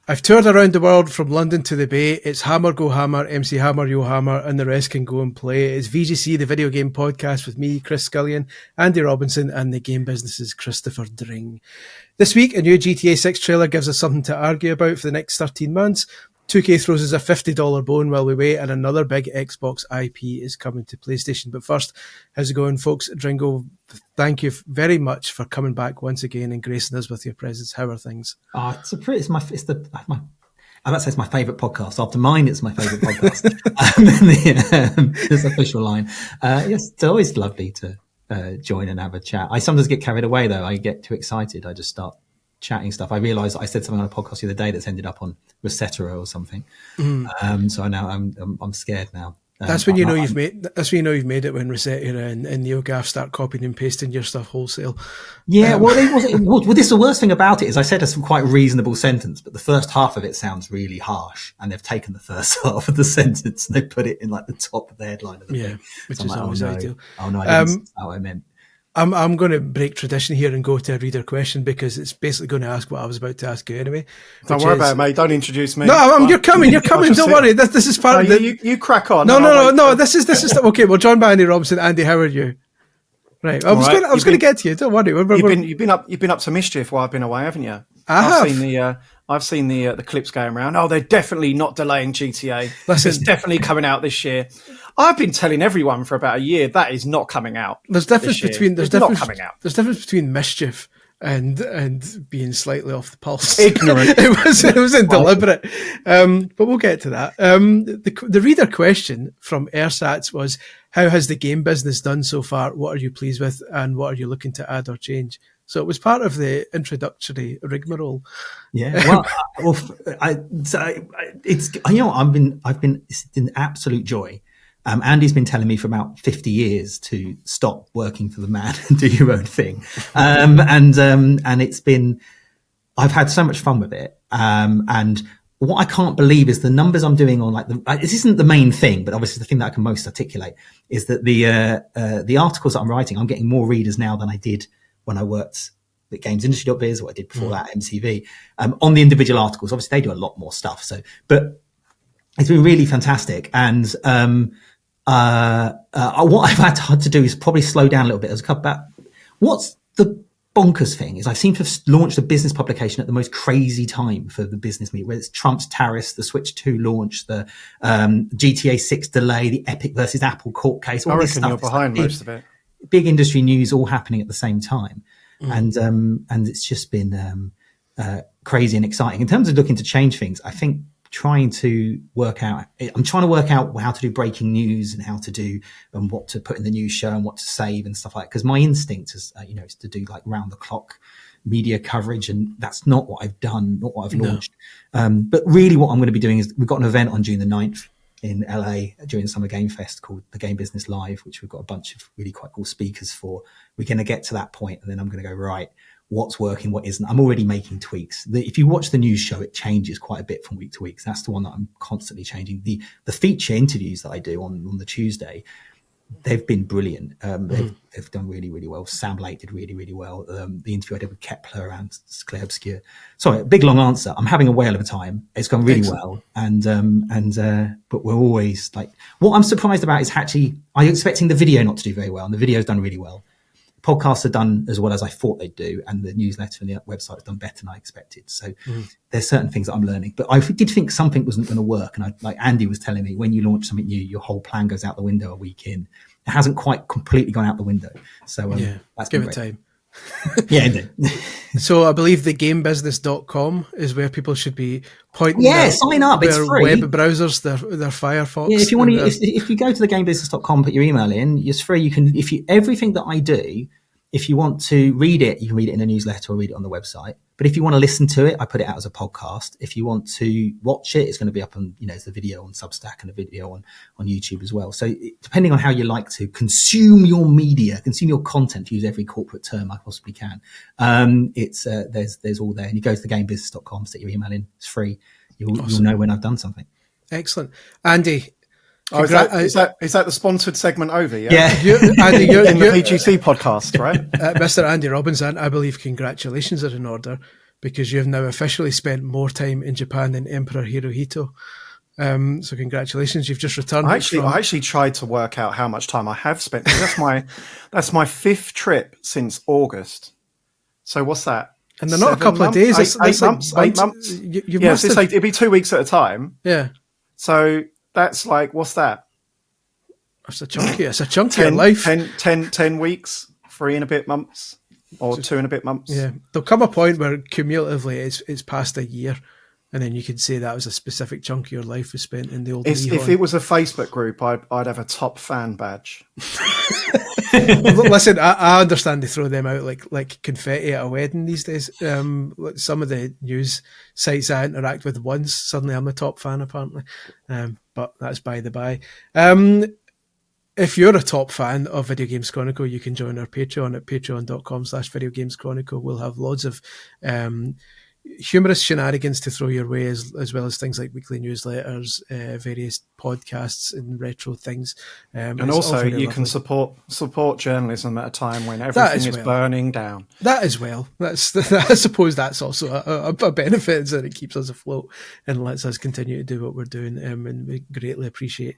I've toured around the world from London to the Bay. It's Hammer Go Hammer, MC Hammer Yo Hammer, and the rest can go and play. It's VGC, the video game podcast with me, Chris Scullion, Andy Robinson, and the game business's Christopher Dring. This week, a new GTA 6 trailer gives us something to argue about for the next 13 months. 2K throws us a $50 bone while we wait, and another big Xbox IP is coming to PlayStation. But first, how's it going, folks? Dringo, thank you very much for coming back once again and gracing us with your presence. How are things? I'm about to say it's my favourite podcast. After mine, it's my favourite podcast. This official line. Yes, it's always lovely to join and have a chat. I sometimes get carried away though. I get too excited. I just start chatting stuff. I realised I said something on a podcast the other day that's ended up on Rosetta or something. So now I'm scared now. That's when you know you've made it, when Rosetta and NeoGAF start copying and pasting your stuff wholesale. Yeah, well, this is the worst thing about it is I said a quite reasonable sentence, but the first half of it sounds really harsh, and they've taken the first half of the sentence and they put it in like the top of the headline of the thing. Which is always ideal. Oh no, I didn't. That's how I meant. I'm going to break tradition here and go to a reader question because it's basically going to ask what I was about to ask you anyway. Don't worry about it, mate. Don't introduce me. No, you're coming. Don't worry. This is part of the... You crack on. No. This is okay. Well, joined by Andy Robinson. Andy, how are you? Right. I was going to get to you. Don't worry. You've been up to mischief while I've been away, haven't you? I've seen the clips going around. Oh, they're definitely not delaying GTA. It's definitely coming out this year. I've been telling everyone for about a year that is not coming out. There's difference between mischief and being slightly off the pulse. Ignorant. it wasn't deliberate. But we'll get to that. The reader question from Airsats was, how has the game business done so far? What are you pleased with, and what are you looking to add or change? So it was part of the introductory rigmarole. Yeah, it's an absolute joy. Andy's been telling me for about 50 years to stop working for the man and do your own thing. And it's been, I've had so much fun with it. And what I can't believe is the numbers I'm doing on this isn't the main thing, but obviously the thing that I can most articulate is that the articles that I'm writing, I'm getting more readers now than I did when I worked at gamesindustry.biz, or I did before that, MTV, on the individual articles. Obviously they do a lot more stuff. But it's been really fantastic. And, what I've had to do is probably slow down a little bit. What's the bonkers thing is I seem to have launched a business publication at the most crazy time for the business media, whether it's Trump's tariffs, the Switch 2 launch, the GTA 6 delay, the Epic versus Apple court case. All I this reckon stuff. you're behind most of it. Big industry news all happening at the same time. And it's just been crazy and exciting. In terms of looking to change things, I think I'm trying to work out how to do breaking news and how to do and what to put in the news show and what to save and stuff like that. Because my instinct is, is to do like round the clock media coverage, and that's not what I've done, not what I've launched. But really what I'm going to be doing is we've got an event on June the 9th in LA during the Summer Game Fest called the Game Business Live, which we've got a bunch of really quite cool speakers for. We're going to get to that point and then I'm going to go, right, what's working, what isn't. I'm already making tweaks. If you watch the news show, it changes quite a bit from week to week. That's the one that I'm constantly changing. The feature interviews that I do on the Tuesday, they've been brilliant. They've done really, really well. Sam Blake did really, really well. The interview I did with Kepler and Claire Obscure. Sorry, big long answer. I'm having a whale of a time. It's gone really well. But we're always like, what I'm surprised about is actually, I'm expecting the video not to do very well, and the video's done really well. Podcasts are done as well as I thought they'd do, and the newsletter and the website has done better than I expected. So there's certain things that I'm learning, but I did think something wasn't going to work. And like Andy was telling me, when you launch something new, your whole plan goes out the window a week in. It hasn't quite completely gone out the window. So that's give it time. Yeah, indeed. So I believe the gamebusiness.com is where people should be pointing. Yeah, sign up. It's free. Web browsers, their Firefox. Yeah, if you want to, if you go to the gamebusiness.com, put your email in, it's free. You can, everything that I do, if you want to read it, you can read it in a newsletter or read it on the website. But if you want to listen to it, I put it out as a podcast. If you want to watch it, it's going to be up on, it's a video on Substack and a video on YouTube as well. So depending on how you like to consume your media, consume your content, to use every corporate term I possibly can, there's all there. And you go to thegamebusiness.com, stick your email in. It's free. You'll know when I've done something. Excellent. Andy. Is that the sponsored segment over? Yeah. Andy, you're in the VGC podcast, right? Mr. Andy Robinson, I believe congratulations are in order because you have now officially spent more time in Japan than Emperor Hirohito. So congratulations, you've just returned. I actually tried to work out how much time I have spent. That's my 5th trip since August. So what's that? And they're not a couple of days. Eight months. It'd be 2 weeks at a time. Yeah. So that's like, what's that? It's a chunky of life. 10 weeks, 3 and a bit months, or 2 and a bit months. Yeah. There'll come a point where cumulatively it's past a year, and then you can say that was a specific chunk of your life was spent in the old Nihon. If it was a Facebook group, I'd have a top fan badge. Listen, I understand they throw them out like confetti at a wedding these days. Some of the news sites I interact with once, suddenly I'm the top fan apparently. But that's by the by. If you're a top fan of Video Games Chronicle, you can join our Patreon at patreon.com/Video Games Chronicle. We'll have loads of humorous shenanigans to throw your way, as well as things like weekly newsletters, various podcasts and retro things. And also you can support journalism at a time when everything is burning down. That as well. I suppose that's also a benefit, is that it keeps us afloat and lets us continue to do what we're doing. And we greatly appreciate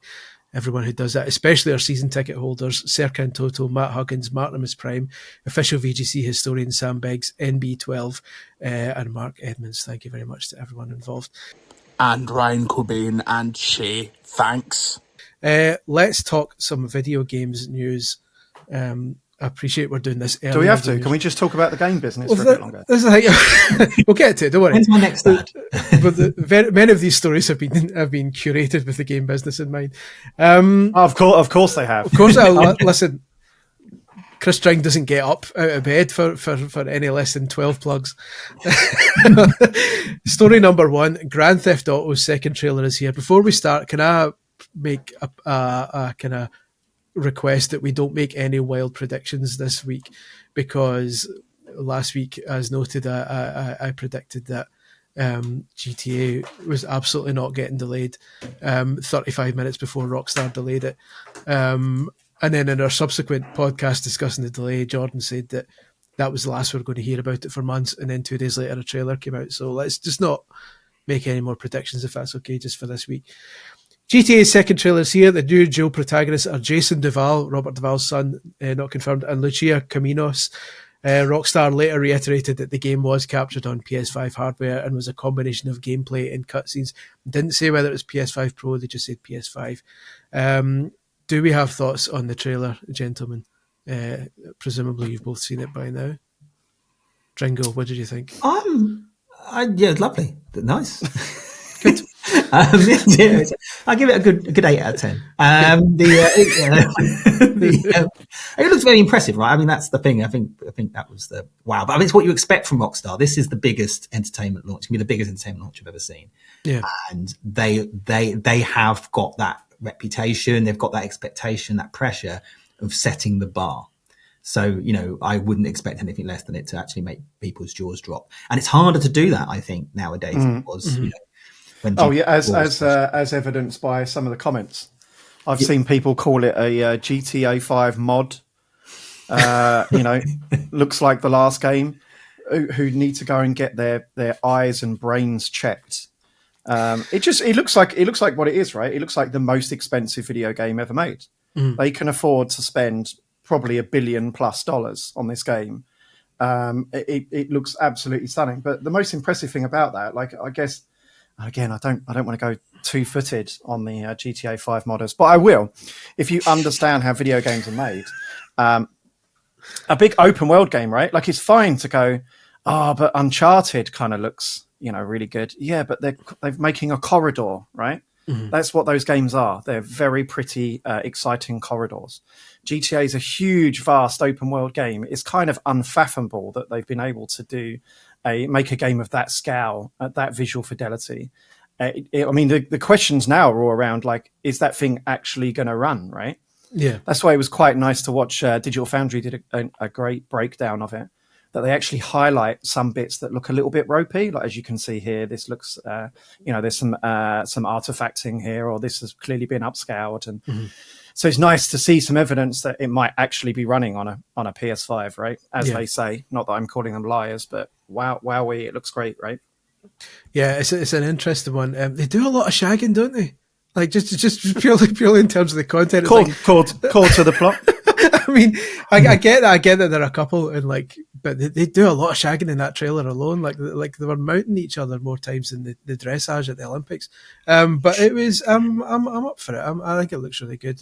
everyone who does that, especially our season ticket holders, Serkan Total, Matt Huggins, Martimus Prime, official VGC historian Sam Beggs, NB12, and Mark Edmonds. Thank you very much to everyone involved. And Ryan Cobain and Shay, thanks. Let's talk some video games news. I appreciate we're doing this early. Do we have to? Can we just talk about the game business for a bit longer? We'll get to it, don't worry. When's my next ad? But many of these stories have been curated with the game business in mind. Of course they have. Of course, listen. Chris Dring doesn't get up out of bed for any less than 12 plugs. Story number 1, Grand Theft Auto's second trailer is here. Before we start, can I make a kind of request that we don't make any wild predictions this week, because last week, as noted, I predicted that GTA was absolutely not getting delayed 35 minutes before Rockstar delayed it. And then in our subsequent podcast discussing the delay, Jordan said that was the last we were going to hear about it for months, and then 2 days later a trailer came out. So let's just not make any more predictions, if that's okay, just for this week. GTA's second trailer is here. The new dual protagonists are Jason Duval, Robert Duval's son, not confirmed, and Lucia Caminos. Rockstar later reiterated that the game was captured on PS5 hardware and was a combination of gameplay and cutscenes. Didn't say whether it was PS5 Pro, they just said PS5. Do we have thoughts on the trailer, gentlemen? Presumably you've both seen it by now. Dringo, what did you think? Yeah, lovely. Nice. Good. I give it a good 8 out of 10. It looks very impressive, right? I mean, that's the thing. I think that was the wow. But I mean, it's what you expect from Rockstar. This is the biggest entertainment launch. It's gonna be the biggest entertainment launch I've ever seen. Yeah, and they have got that reputation. They've got that expectation, that pressure of setting the bar. So, I wouldn't expect anything less than it to actually make people's jaws drop. And it's harder to do that, I think, nowadays than it was. As evidenced by some of the comments, I've seen people call it a GTA 5 mod. Looks like the last game. Who need to go and get their eyes and brains checked. It looks like what it is, right? It looks like the most expensive video game ever made. They can afford to spend probably $1 billion+ on this game. It looks absolutely stunning. But the most impressive thing about that, I guess. Again, I don't want to go two-footed on the GTA 5 modders, but I will. If you understand how video games are made, a big open world game, right? Like, it's fine to go, but Uncharted kind of looks, really good. Yeah, but they're making a corridor, right? Mm-hmm. That's what those games are. They're very pretty, exciting corridors. GTA is a huge, vast open world game. It's kind of unfathomable that they've been able to make a game of that scale, at that visual fidelity. The questions now are all around, is that thing actually going to run, right? Yeah. That's why it was quite nice to watch. Digital Foundry did a great breakdown of it, that they actually highlight some bits that look a little bit ropey. Like, as you can see here, this looks, there's some artifacting here, or this has clearly been upscaled. And so it's nice to see some evidence that it might actually be running on a PS5, right? As they say, not that I'm calling them liars, but wowee, it looks great, right? Yeah, it's an interesting one. They do a lot of shagging, don't they? Like just purely in terms of the content. Core to the plot. I mean, I get that there are a couple, and but they do a lot of shagging in that trailer alone. Like they were mounting each other more times than the dressage at the Olympics. But it was I'm up for it. I think it looks really good.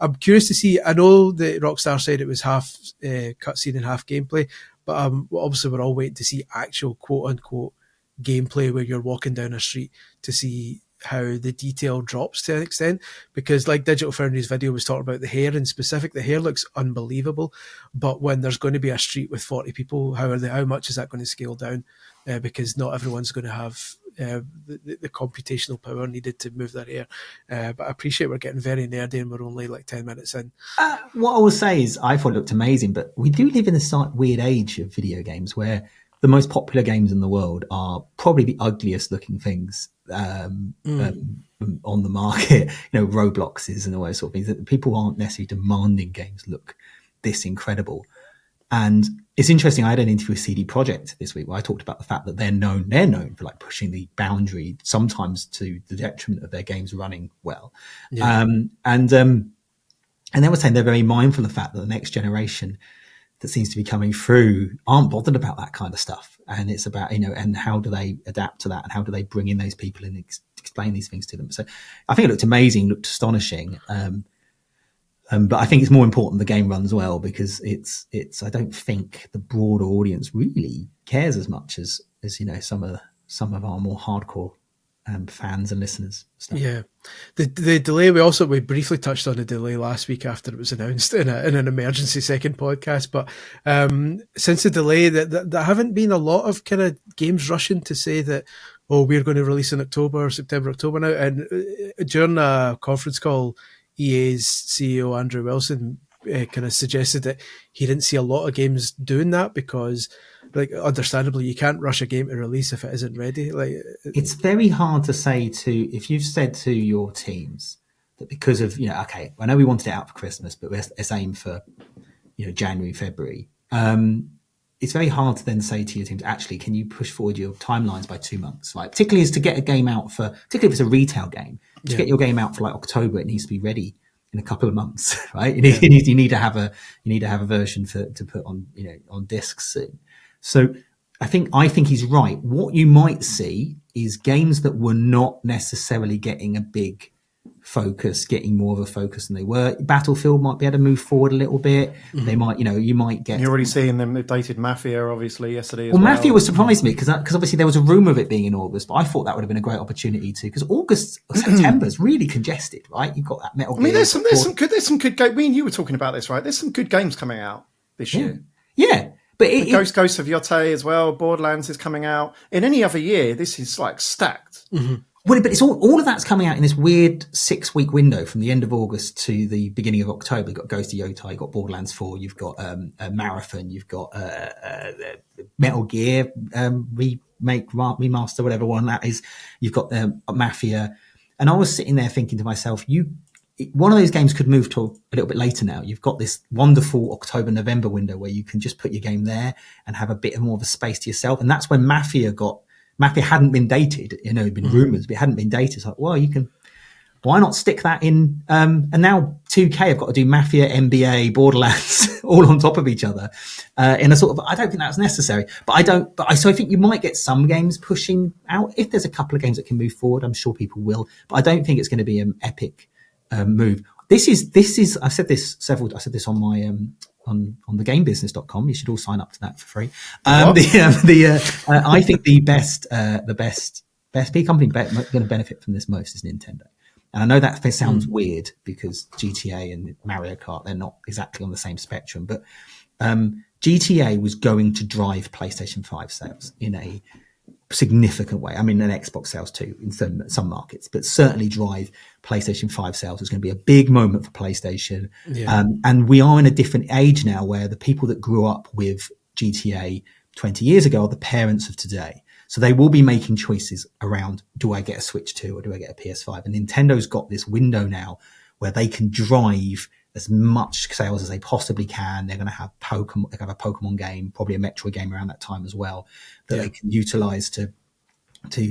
I'm curious to see. I know that Rockstar said it was half cutscene and half gameplay, but obviously we're all waiting to see actual quote unquote gameplay where you're walking down a street to see how the detail drops to an extent, because like Digital Foundry's video was talking about the hair in specific, the hair looks unbelievable, but when there's going to be a street with 40 people, how much is that going to scale down, because not everyone's going to have the computational power needed to move their hair. But I appreciate we're getting very nerdy and we're only like 10 minutes in. What I will say is I thought it looked amazing, but we do live in this weird age of video games where the most popular games in the world are probably the ugliest looking things on the market, Robloxes and all those sort of things. That people aren't necessarily demanding games look this incredible. And it's interesting. I had an interview with CD Projekt this week where I talked about the fact that they're known for like pushing the boundary, sometimes to the detriment of their games running well. Yeah. And they were saying they're very mindful of the fact that the next generation that seems to be coming through aren't bothered about that kind of stuff. And it's about, and how do they adapt to that, and how do they bring in those people and explain these things to them. So I think it looked amazing, looked astonishing. But I think it's more important the game runs well, because it's I don't think the broader audience really cares as much as some of our more hardcore fans and listeners. Stuff. Yeah, the delay. We briefly touched on the delay last week after it was announced in an emergency second podcast. But since the delay, there haven't been a lot of kind of games rushing to say that, oh, we're going to release in September, October now. And during a conference call, EA's CEO Andrew Wilson kind of suggested that he didn't see a lot of games doing that because, understandably, you can't rush a game to release if it isn't ready. It's very hard to say if you've said to your teams that because of, okay, I know we wanted it out for Christmas, but let's aim for, January, February. It's very hard to then say to your teams, actually, can you push forward your timelines by 2 months, right? Particularly to get a game out particularly if it's a retail game, to get your game out for October, it needs to be ready in a couple of months, right? You need to have a version to put on, on discs soon. So I think he's right. What you might see is games that were not necessarily getting a big focus, getting more of a focus than they were. Battlefield might be able to move forward a little bit. Mm-hmm. They might, you might get. You're already seeing them. They dated Mafia, obviously, yesterday as well. well. Mafia was surprised me because obviously there was a rumor of it being in August, but I thought that would have been a great opportunity too, because August, September is really congested, right? You've got that Metal Gear. There's some good games. Me and you were talking about this, right? There's some good games coming out this year. Yeah. But Ghost of Yotei as well. Borderlands is coming out. In any other year, this is stacked. Mm-hmm. Well, but it's all of that's coming out in this weird 6-week window from the end of August to the beginning of October. You've got Ghost of Yotei, you've got Borderlands 4, you've got a Marathon, you've got Metal Gear remake, remaster, whatever one that is. You've got Mafia. And I was sitting there thinking to myself, one of those games could move to a little bit later now. You've got this wonderful October-November window where you can just put your game there and have a bit more of a space to yourself. And that's when Mafia hadn't been dated, it'd been rumours, but it hadn't been dated. It's like, well, why not stick that in? And now 2K have got to do Mafia, NBA, Borderlands all on top of each other in a sort of, I don't think that's necessary, so I think you might get some games pushing out. If there's a couple of games that can move forward, I'm sure people will, but I don't think it's going to be an epic move. This is, I said this on my, on thegamebusiness.com. You should all sign up to that for free. I think the best company going to benefit from this most is Nintendo. And I know that sounds weird because GTA and Mario Kart, they're not exactly on the same spectrum, but GTA was going to drive PlayStation 5 sales in a significant way. I mean, an Xbox sales too in some markets, but certainly drive PlayStation 5 sales is going to be a big moment for PlayStation. Yeah. And we are in a different age now where the people that grew up with GTA 20 years ago are the parents of today. So they will be making choices around, do I get a Switch 2 or do I get a PS5? And Nintendo's got this window now where they can drive as much sales as they possibly can. They're going to have Pokemon. They're going to have a Pokemon game, probably a Metroid game around that time as well, that they can utilize to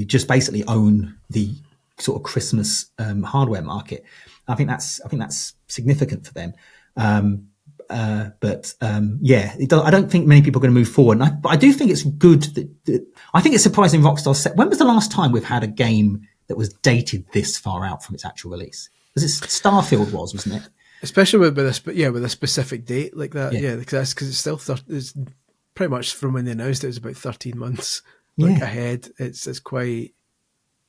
just basically own the sort of Christmas hardware market. I think that's significant for them. I don't think many people are going to move forward. But I do think it's good that I think it's surprising Rockstar said. When was the last time we've had a game that was dated this far out from its actual release? Was it Starfield? Wasn't it? Especially with a specific date like that. Yeah, because it's still it's pretty much from when they announced it was about 13 months ahead. It's quite.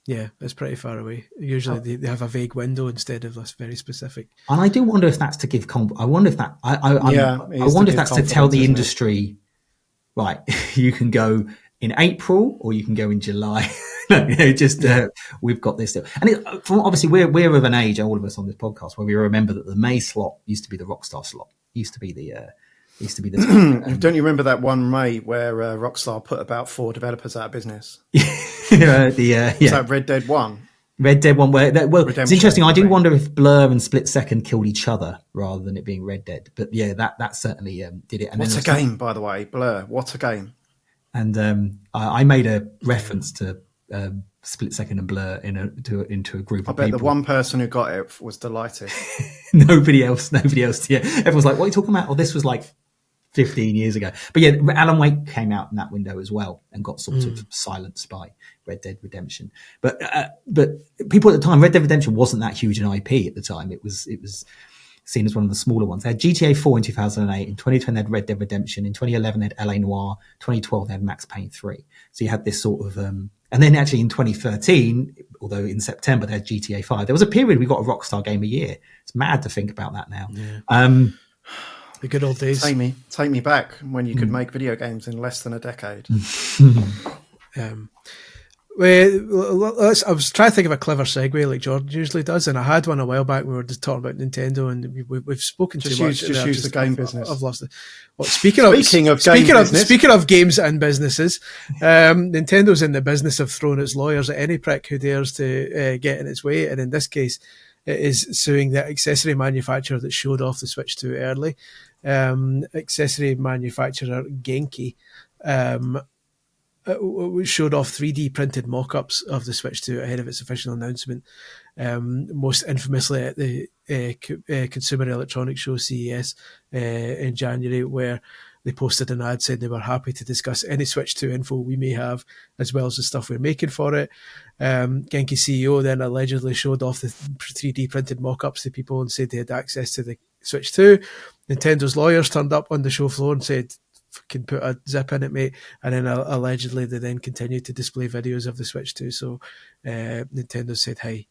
Yeah, it's pretty far away. Usually they have a vague window instead of this very specific. And I do wonder if that's to give I wonder if that I wonder if that's to tell the industry, right, you can go in April or you can go in July. We've got this deal. And obviously we're of an age, all of us on this podcast, where we remember that the May slot used to be the Rockstar slot. Used to be the Don't you remember that one May where Rockstar put about 4 developers out of business? Was that Red Dead 1? Red Dead 1. It's interesting. I do right. wonder if Blur and Split Second killed each other rather than it being Red Dead. But yeah, that certainly did it. And what a game, by the way, Blur. What a game. And I made a reference to Split Second and Blur into a group of people. I bet the one person who got it was delighted. Nobody else. Yeah, everyone's like, "What are you talking about?" Well, this was like 15 years ago. But yeah, Alan Wake came out in that window as well and got sort of silenced by Red Dead Redemption. But people at the time, Red Dead Redemption wasn't that huge an IP at the time. It was seen as one of the smaller ones. They had GTA 4 in 2008. In 2010, they had Red Dead Redemption. In 2011, they had LA Noire. 2012, they had Max Payne 3. So you had this sort of... and then actually in 2013, although in September, they had GTA 5. There was a period we got a Rockstar game a year. It's mad to think about that now. Yeah. The good old days. Take me back when you could make video games in less than a decade. I was trying to think of a clever segue like George usually does, and I had one a while back. We were just talking about Nintendo, and we've spoken too much. Just use the game business. I've lost it. Well, speaking of games and businesses, Nintendo's in the business of throwing its lawyers at any prick who dares to get in its way, and in this case, it is suing the accessory manufacturer that showed off the Switch too early. Accessory manufacturer Genki showed off 3D printed mock-ups of the Switch 2 ahead of its official announcement, most infamously at the Consumer Electronics Show CES in January, where they posted an ad saying they were happy to discuss any Switch 2 info we may have, as well as the stuff we're making for it. Genki CEO then allegedly showed off the 3D printed mock-ups to people and said they had access to the Switch 2. Nintendo's lawyers turned up on the show floor and said, "Can put a zip in it, mate." And then allegedly they then continued to display videos of the Switch 2. So Nintendo said, "Hey,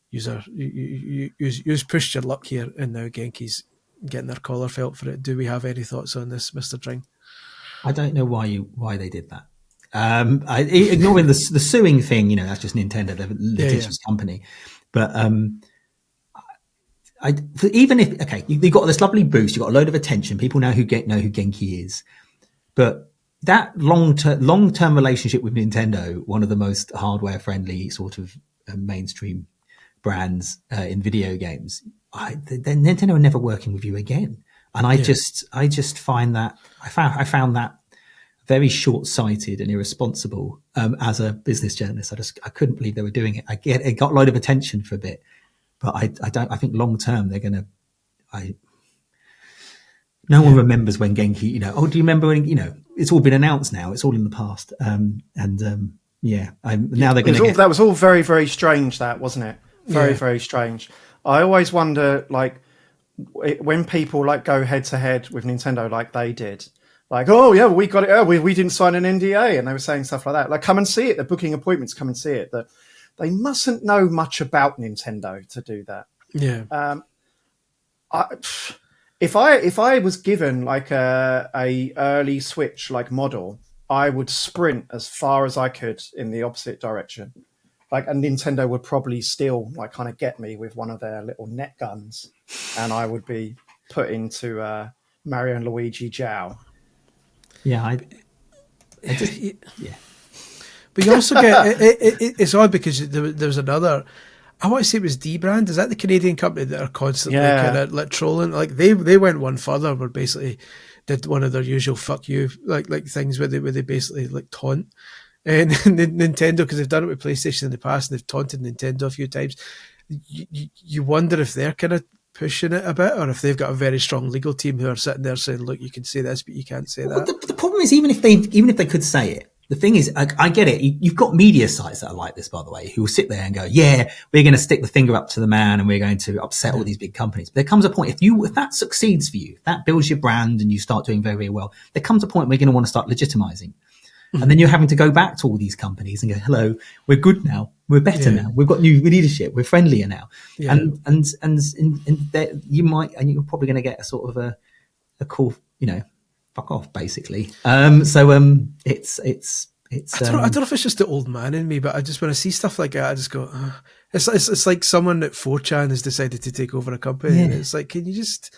you've pushed your luck here," and now Genki's getting their collar felt for it. Do we have any thoughts on this, Mr. Dring? I don't know why they did that. Ignoring the suing thing, that's just Nintendo, the litigious company. But even if you got this lovely boost, you got a load of attention. People know who Genki is, but that long-term relationship with Nintendo, one of the most hardware-friendly sort of mainstream brands in video games, Nintendo are never working with you again. And I just find that I found that very short-sighted and irresponsible as a business journalist. I couldn't believe they were doing it. It got a load of attention for a bit. But I think long term they're going to. No one remembers when Genki. Do you remember when? It's all been announced now. It's all in the past. Now they're going to. That was all very, very strange. That wasn't it? Very, very strange. I always wonder, when people go head to head with Nintendo, like they did. Oh yeah, we got it. Oh, we didn't sign an NDA, and they were saying stuff like that. Come and see it. They're booking appointments. Come and see it. That. They mustn't know much about Nintendo to do that. Yeah. If I was given a early Switch model, I would sprint as far as I could in the opposite direction. And Nintendo would probably still kind of get me with one of their little net guns, and I would be put into Mario and Luigi Jow. Yeah, But you also get it's odd because there's another. I want to say it was Dbrand. Is that the Canadian company that are constantly kind of like trolling? Like they went one further, where basically did one of their usual "fuck you" like things where they basically like taunt and Nintendo, because they've done it with PlayStation in the past, and they've taunted Nintendo a few times. You wonder if they're kind of pushing it a bit, or if they've got a very strong legal team who are sitting there saying, "Look, you can say this, but you can't say that." The problem is, even if they could say it, the thing is, I get it. You've got media sites that are like this, by the way, who will sit there and go, "Yeah, we're going to stick the finger up to the man, and we're going to upset all these big companies." But there comes a point, if that succeeds for you, if that builds your brand, and you start doing very, very well, there comes a point where you're going to want to start legitimizing. And then you're having to go back to all these companies and go, "Hello, we're good now. We're better now. We've got new leadership. We're friendlier now." Yeah. And you're probably going to get a sort of a call, fuck off, basically. It's I don't know if it's just the old man in me, but I just, when I see stuff like that, I just go, it's like someone at 4chan has decided to take over a company, and it's like, can you just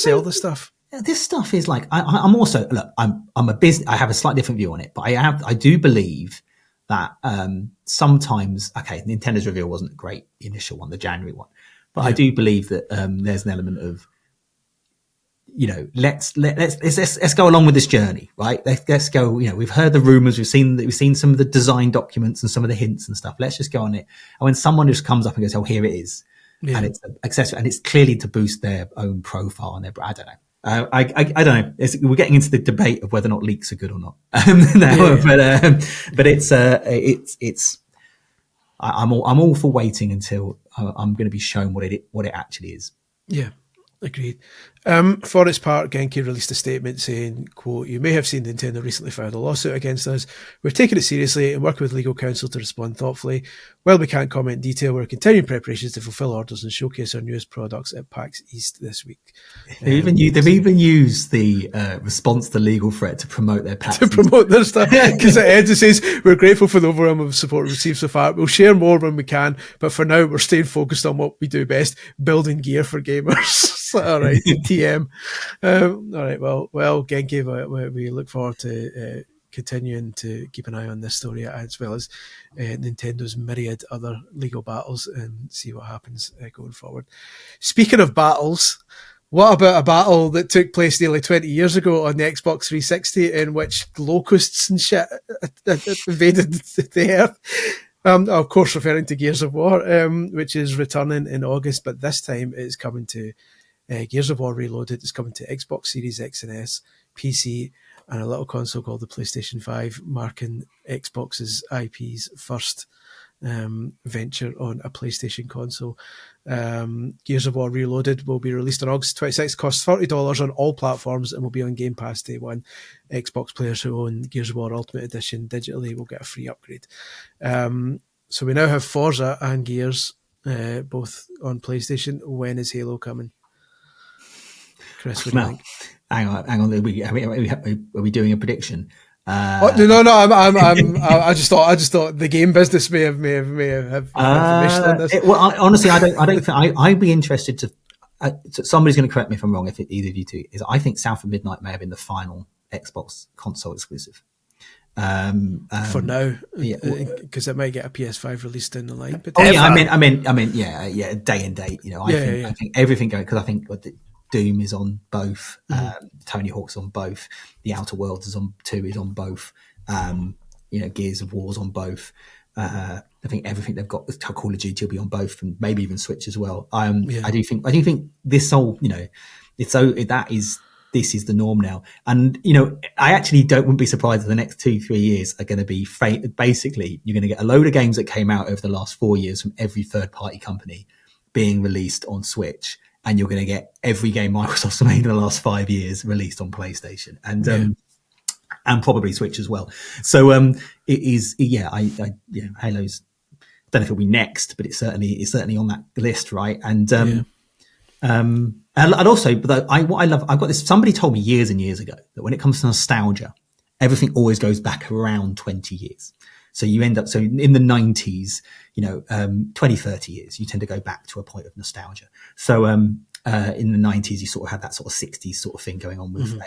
sell the stuff? This stuff is like, I'm also, look, I'm a business, I have a slightly different view on it, but I do believe that sometimes, Nintendo's reveal wasn't a great initial one, the January one, but I do believe that there's an element of, let's go along with this journey, right? Let's go. We've heard the rumors, we've seen some of the design documents and some of the hints and stuff. Let's just go on it. And when someone just comes up and goes, "Oh, here it is," and it's accessible, and it's clearly to boost their own profile and I don't know. I don't know. We're getting into the debate of whether or not leaks are good or not. But it's. I'm all for waiting until I'm going to be shown what it actually is. Yeah. Agreed. For its part, Genki released a statement saying, quote, "You may have seen Nintendo recently filed a lawsuit against us. We're taking it seriously and working with legal counsel to respond thoughtfully. While we can't comment in detail, we're continuing preparations to fulfill orders and showcase our newest products at PAX East this week." They've even used the response to legal threat to promote their PAX. To promote their stuff. Because it ends, it says, "We're grateful for the overwhelming support we've received so far. We'll share more when we can, but for now, we're staying focused on what we do best, building gear for gamers." All right, TM. All right, well, Genki, we look forward to continuing to keep an eye on this story, as well as Nintendo's myriad other legal battles, and see what happens going forward. Speaking of battles, what about a battle that took place nearly 20 years ago on the Xbox 360, in which locusts and shit invaded the Earth? Of course, referring to Gears of War, which is returning in August, but this time it's coming to Gears of War Reloaded. Is coming to Xbox Series X and S, PC, and a little console called the PlayStation 5, marking Xbox's IP's first venture on a PlayStation console. Gears of War Reloaded will be released on August 26th, costs $40 on all platforms, and will be on Game Pass day one. Xbox players who own Gears of War Ultimate Edition digitally will get a free upgrade. So we now have Forza and Gears both on PlayStation. When is Halo coming? Chris, what do you think? Hang on. Are we doing a prediction? No. I just thought the game business may have information on this. Honestly, I don't think I'd be interested to. Somebody's going to correct me if I'm wrong. If either of you two is, I think South of Midnight may have been the final Xbox console exclusive. For now, because it might get a PS5 released down the line. But I mean, day and date. I think everything going, because I think Doom is on both. Tony Hawk's on both. The Outer Worlds is on both. Gears of War's on both. I think everything they've got with Call of Duty will be on both, and maybe even Switch as well. I do think this whole, this is the norm now. And, I actually wouldn't be surprised if the next 2-3 years are going to be basically, you're going to get a load of games that came out over the last 4 years from every third party company being released on Switch. And you're going to get every game Microsoft's made in the last 5 years released on PlayStation and probably Switch as well. So it is, Halo's, don't know if it'll be next, but it's certainly on that list, right? And also, what I love, I've got this. Somebody told me years and years ago that when it comes to nostalgia, everything always goes back around 20 years. So you end up, in the 90s, 20, 30 years, you tend to go back to a point of nostalgia. So in the 90s, you sort of had that sort of 60s sort of thing going on with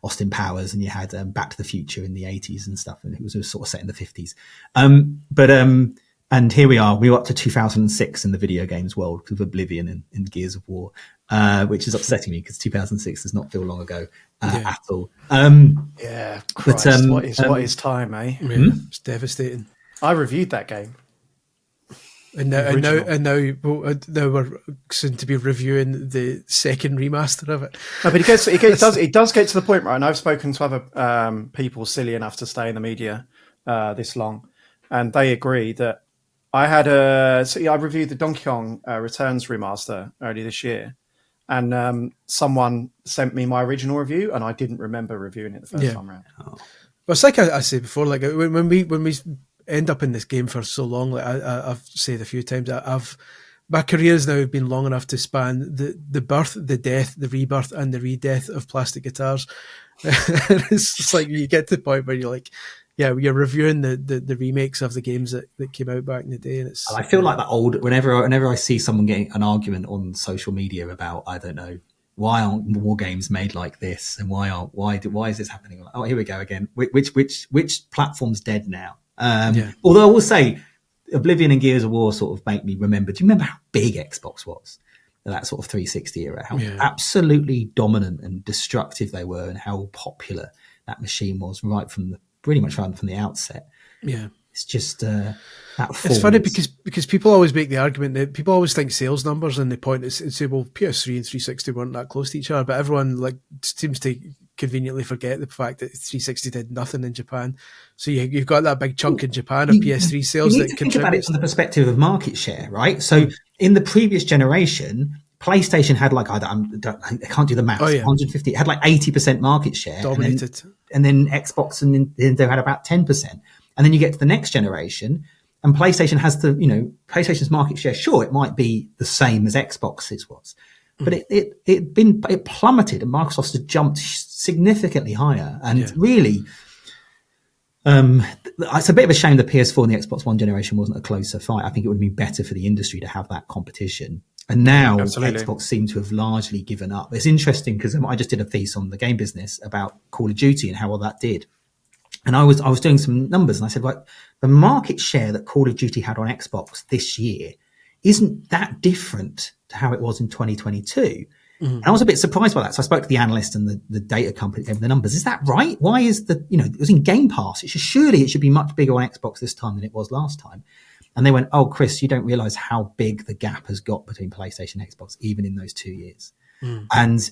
Austin Powers, and you had Back to the Future in the 80s and stuff, and it was sort of set in the 50s. And here we are. We were up to 2006 in the video games world with Oblivion and Gears of War, which is upsetting me because 2006 does not feel long ago at all. Christ, what is time, eh? Yeah, it's devastating. I reviewed that game. And now we're soon to be reviewing the second remaster of it. No, but it does get to the point, right? And I've spoken to other people silly enough to stay in the media this long, and they agree that I reviewed the Donkey Kong Returns remaster earlier this year, and someone sent me my original review, and I didn't remember reviewing it the first time around. Well, it's like I said before, like when we end up in this game for so long, like I've said a few times, my career has now been long enough to span the birth, the death, the rebirth, and the re-death of plastic guitars. It's just like you get to the point where you're like, you're reviewing the remakes of the games that came out back in the day, and I feel like that old. Whenever I see someone getting an argument on social media about, I don't know, why aren't more games made like this, and why is this happening? Oh, here we go again. Which platform's dead now? Although I will say, Oblivion and Gears of War sort of make me remember. Do you remember how big Xbox was? That sort of 360 era, how absolutely dominant and destructive they were, and how popular that machine was pretty much right from the outset. Yeah, it's just it's funny because people always make the argument that people always think sales numbers, and the point is say, well, PS3 and 360 weren't that close to each other, but everyone like seems to conveniently forget the fact that 360 did nothing in Japan. So you've got that big chunk in Japan of PS3 sales that contributes. Think about it from the perspective of market share, right? So in the previous generation, PlayStation had like, I can't do the maths, 150, it had like 80% market share. Dominated. And then Xbox and Nintendo had about 10%. And then you get to the next generation, and PlayStation has PlayStation's market share, sure, it might be the same as Xbox's was, but it plummeted, and Microsoft's had jumped significantly higher. And really, it's a bit of a shame the PS4 and the Xbox One generation wasn't a closer fight. I think it would be better for the industry to have that competition. And now Xbox seem to have largely given up. It's interesting because I just did a piece on the game business about Call of Duty and how well that did. And I was doing some numbers, and I said, like, the market share that Call of Duty had on Xbox this year isn't that different to how it was in 2022. And I was a bit surprised by that. So I spoke to the analyst and the data company, gave me the numbers. Is that right? Why is it was in Game Pass. Surely it should be much bigger on Xbox this time than it was last time. And they went, oh, Chris, you don't realize how big the gap has got between PlayStation and Xbox, even in those 2 years. And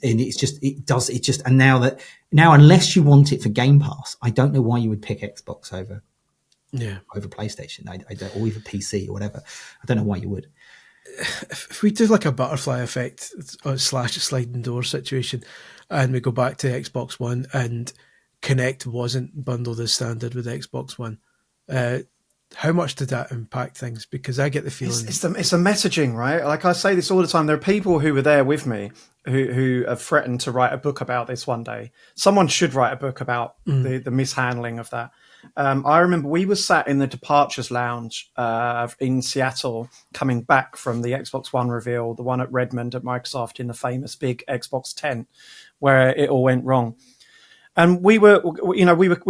now unless you want it for Game Pass, I don't know why you would pick Xbox over PlayStation. I don't, or even PC or whatever. I don't know why you would. If we do like a butterfly effect / sliding door situation, and we go back to Xbox One, and Kinect wasn't bundled as standard with Xbox One, how much did that impact things? Because I get the feeling it's the messaging, right? Like I say this all the time. There are people who were there with me who have threatened to write a book about this one day. Someone should write a book about the mishandling of that. I remember we were sat in the departures lounge in Seattle, coming back from the Xbox One reveal, the one at Redmond at Microsoft in the famous big Xbox 10, where it all went wrong. And we were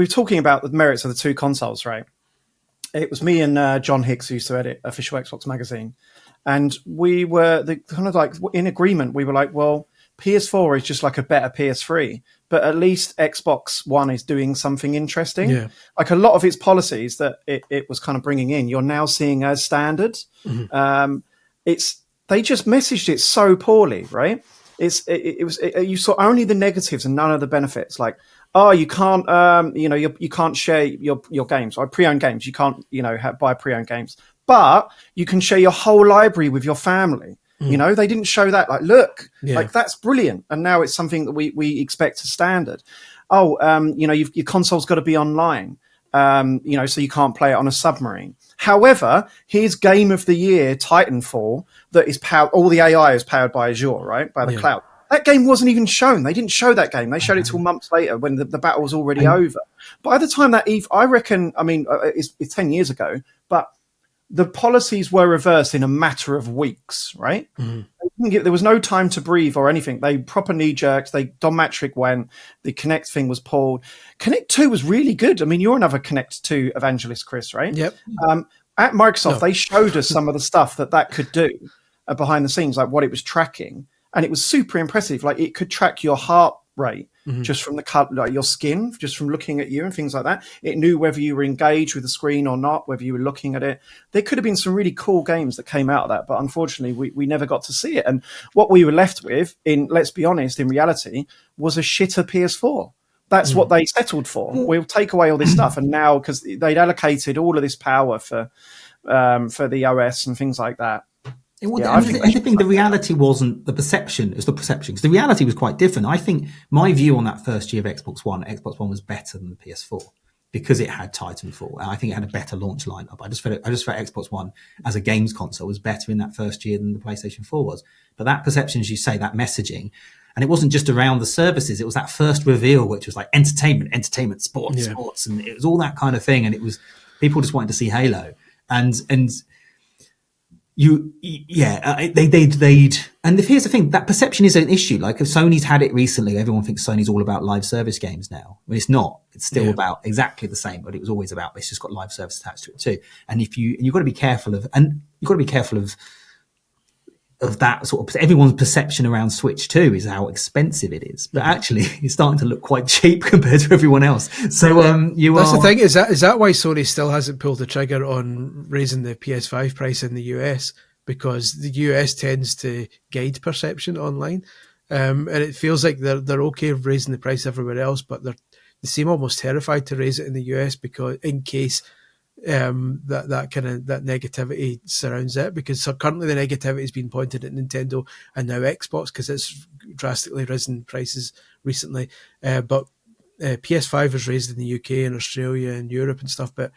talking about the merits of the two consoles, right? It was me and John Hicks, who used to edit Official Xbox Magazine. And we were kind of like in agreement. We were like, well, PS4 is just like a better PS3, but at least Xbox One is doing something interesting. Yeah. Like a lot of its policies that it was kind of bringing in, you're now seeing as standard. They just messaged it so poorly, right? You saw only the negatives and none of the benefits. Like, oh, you can't, you can't share your games, or pre-owned games. You can't, buy pre-owned games, but you can share your whole library with your family. They didn't show that. Like, look, like that's brilliant. And now it's something that we expect as standard. Oh, your console's got to be online. So you can't play it on a submarine. However, here's Game of the Year Titanfall that is all the AI is powered by Azure, right? By the cloud. That game wasn't even shown. They didn't show that game. They showed it till months later when the battle was already over. By the time that I reckon, it's 10 years ago, but the policies were reversed in a matter of weeks, right? There was no time to breathe or anything. They proper knee jerks. Don Matrick went. The Kinect thing was pulled. Kinect 2 was really good. I mean, you're another Kinect 2 evangelist, Chris, right? Yep. At Microsoft, they showed us some of the stuff that could do behind the scenes, like what it was tracking, and it was super impressive. Like it could track your heart rate just from the cut, like your skin, just from looking at you and things like that. It knew whether you were engaged with the screen or not, whether you were looking at it. There could have been some really cool games that came out of that, but unfortunately, we never got to see it. And what we were left with, let's be honest, in reality, was a shitter PS4. That's what they settled for. We'll take away all this stuff, and now because they'd allocated all of this power for the OS and things like that. The reality wasn't the perception; it was the perception. Because the reality was quite different. I think my view on that first year of Xbox One was better than the PS4 because it had Titanfall. And I think it had a better launch lineup. I just felt Xbox One as a games console was better in that first year than the PlayStation 4 was. But that perception, as you say, that messaging. And it wasn't just around the services. It was that first reveal, which was like entertainment, sports. And it was all that kind of thing. And it was people just wanted to see Halo. Here's the thing, that perception is an issue. Like if Sony's had it recently, everyone thinks Sony's all about live service games now. But it's not. It's still about exactly the same, but it was always about, it's just got live service attached to it too. And you've got to be careful of that sort of, everyone's perception around Switch 2 is how expensive it is, but actually it's starting to look quite cheap compared to everyone else. So that's the thing. Is that why Sony still hasn't pulled the trigger on raising the PS5 price in the US? Because the US tends to guide perception online, and it feels like they're okay raising the price everywhere else, but they seem almost terrified to raise it in the US because in case that negativity surrounds it, because currently the negativity has been pointed at Nintendo and now Xbox because it's drastically risen prices recently, but PS5 was raised in the UK and Australia and Europe and stuff, but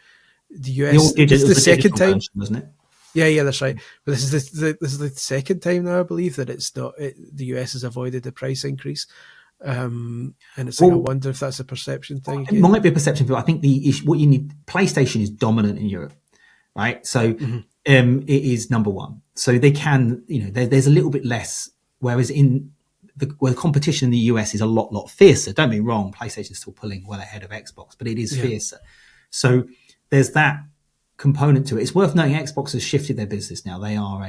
the US it's the second time, wasn't it? Yeah, that's right. But this is the second time now, I believe, that the US has avoided the price increase. And it's I wonder if that's a perception thing. It might be a perception, but I think the issue, what you need, PlayStation is dominant in Europe, right? So it is number one. So they can, there's a little bit less, whereas where the competition in the US is a lot fiercer. Don't be wrong, PlayStation's still pulling well ahead of Xbox, but it is fiercer. So there's that component to it. It's worth noting Xbox has shifted their business now. They are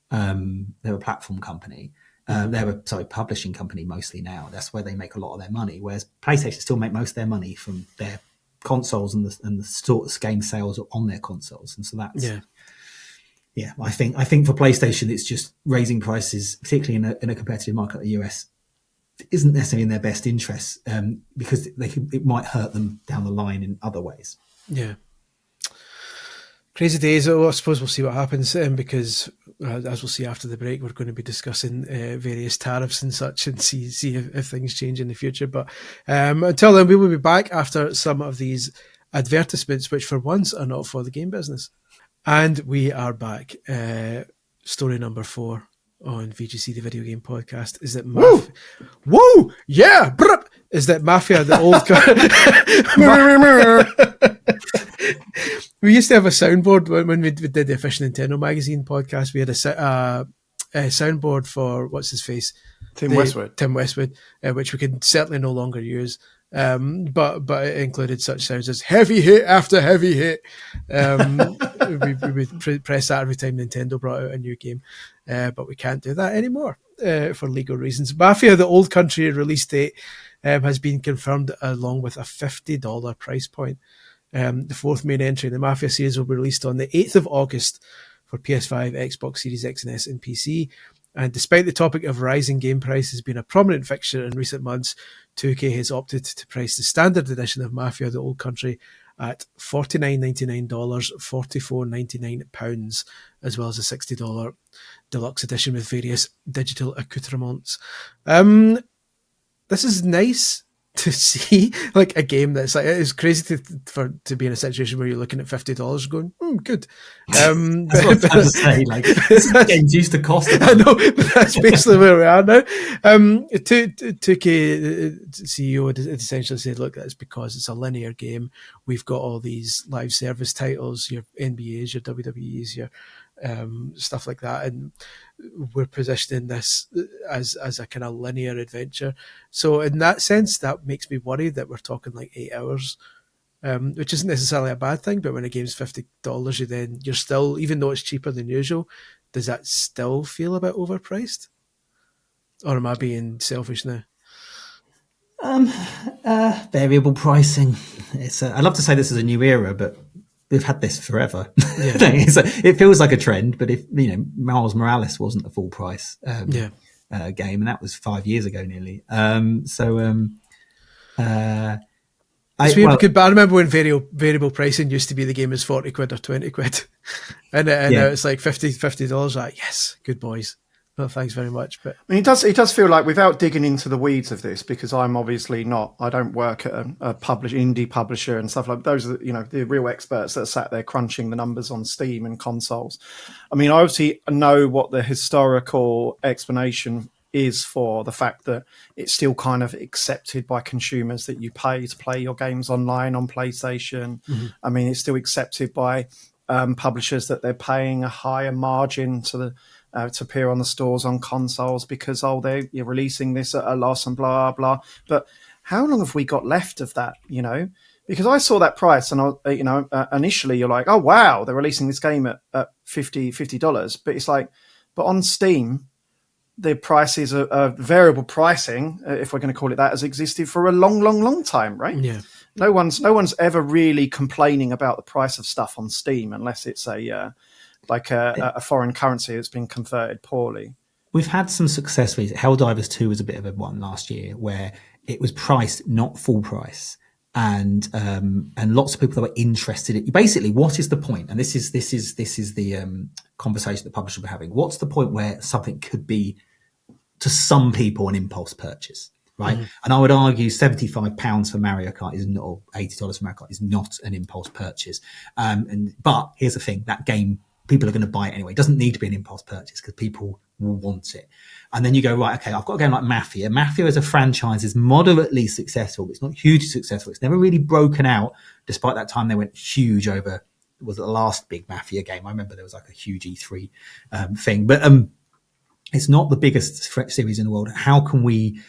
they're a platform company. They're a publishing company mostly now. That's where they make a lot of their money. Whereas PlayStation still make most of their money from their consoles and the game sales on their consoles. And so that's I think for PlayStation it's just raising prices, particularly in a competitive market like the US, isn't necessarily in their best interest because it might hurt them down the line in other ways. Yeah. Crazy days. I suppose we'll see what happens because, as we'll see after the break, we're going to be discussing various tariffs and such and see if things change in the future. But until then, we will be back after some of these advertisements, which for once are not for the game business. And we are back. Story number 4 on VGC, the video game podcast, is that Woo! Yeah! Brup! Is that Mafia the Old Country? We used to have a soundboard when we did the Official Nintendo Magazine podcast. We had a soundboard for what's his face, Tim Westwood, which we can certainly no longer use. But it included such sounds as heavy hit after heavy hit. We would press that every time Nintendo brought out a new game, but we can't do that anymore for legal reasons. Mafia the Old Country release date has been confirmed along with a $50 price point. The fourth main entry in the Mafia series will be released on the 8th of August for PS5, Xbox Series X and S and PC. And despite the topic of rising game prices being a prominent fixture in recent months, 2K has opted to price the standard edition of Mafia the Old Country at $49.99, £44.99, as well as a $60 deluxe edition with various digital accoutrements. This is nice to see, like, a game that's like, it's crazy to be in a situation where you're looking at $50 going, good. That's what I was about to say, like, this game's used to cost. I know, but that's basically where we are now. 2K CEO had essentially said, look, that's because it's a linear game. We've got all these live service titles, your NBAs, your WWEs, your stuff like that, and we're positioning this as a kind of linear adventure. So in that sense, that makes me worried that we're talking like 8 hours which isn't necessarily a bad thing. But when a game's $50, you're still, even though it's cheaper than usual, does that still feel a bit overpriced? Or am I being selfish now? Variable pricing. I'd love to say this is a new era, but we've had this forever. Yeah. It feels like a trend, but if Miles Morales wasn't a full price game, and that was 5 years ago nearly. It's weird because I remember when variable pricing used to be the game is 40 quid or 20 quid, and now it's like $50. Like, yes, good boys. No, thanks very much. But I mean, it does feel like, without digging into the weeds of this, because I'm obviously not, I don't work at a indie publisher and stuff like that. Those are, the real experts that are sat there crunching the numbers on Steam and consoles. I mean, I obviously know what the historical explanation is for the fact that it's still kind of accepted by consumers that you pay to play your games online on PlayStation. Mm-hmm. I mean, it's still accepted by publishers that they're paying a higher margin to appear on the stores on consoles because you're releasing this at a loss and blah blah. But how long have we got left of that? Because I saw that price and initially you're like, oh wow, they're releasing this game at $50, but it's like, but on Steam the prices are variable pricing, if we're going to call it that, has existed for a long time, right? Yeah. No one's ever really complaining about the price of stuff on Steam unless it's a foreign currency that's been converted poorly. We've had some success with it. Helldivers 2 was a bit of a one last year where it was priced not full price, and lots of people that were interested in basically what is the point? And this is the conversation that publishers were having. What's the point where something could be to some people an impulse purchase? Right. Mm-hmm. And I would argue £75 for Mario Kart is not, or $80 for Mario Kart is not an impulse purchase. But here's the thing, that game, people are going to buy it anyway. It doesn't need to be an impulse purchase because people will want it. And then you go, right, okay, I've got a game like Mafia. Mafia as a franchise is moderately successful, but it's not hugely successful. It's never really broken out, despite that time they went huge over, was the last big Mafia game. I remember there was like a huge E3 thing. But it's not the biggest series in the world. How can we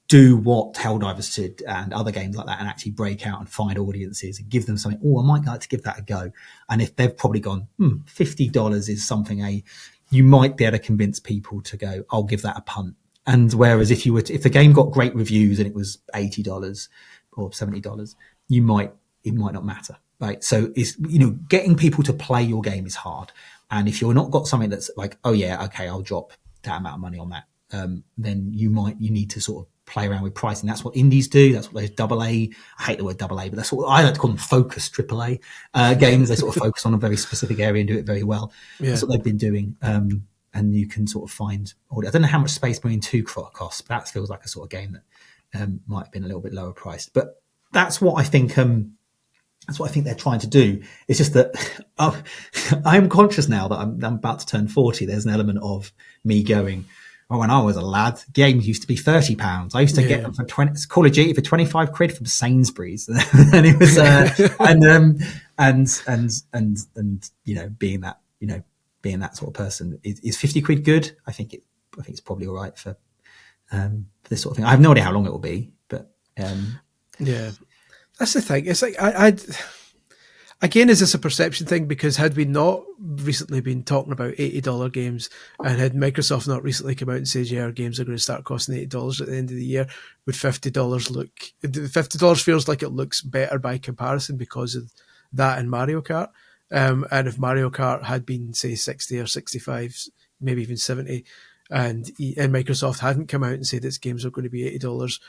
do what Helldivers did and other games like that and actually break out and find audiences and give them something? Oh, I might like to give that a go. And if they've probably gone, $50 is something you might be able to convince people to go, I'll give that a punt. And whereas if the game got great reviews and it was $80 or $70, it might not matter, right? So it's, getting people to play your game is hard. And if you're not got something that's like, oh yeah, okay, I'll drop that amount of money on that, then you need to sort of play around with pricing. That's what indies do. That's what those AA, I hate the word AA, but that's what I like to call them, focused AAA games. They sort of focus on a very specific area and do it very well. Yeah. That's what they've been doing. And you can sort of find, I don't know how much Space Marine 2 costs, but that feels like a sort of game that might have been a little bit lower priced. But that's what I think they're trying to do. It's just that I'm conscious now that I'm about to turn 40. There's an element of me going, when I was a lad, games used to be £30. I used to get them for Call of Duty for 25 quid from Sainsbury's, and it was being that sort of person. Is 50 quid good? I think it's probably all right for this sort of thing. I have no idea how long it will be, but yeah, that's the thing. It's like again, is this a perception thing? Because had we not recently been talking about $80 games, and had Microsoft not recently come out and said, yeah, our games are going to start costing $80 at the end of the year, would $50 look... $50 feels like it looks better by comparison because of that and Mario Kart. And if Mario Kart had been, say, 60 or 65, maybe even 70, and Microsoft hadn't come out and said its games are going to be $80,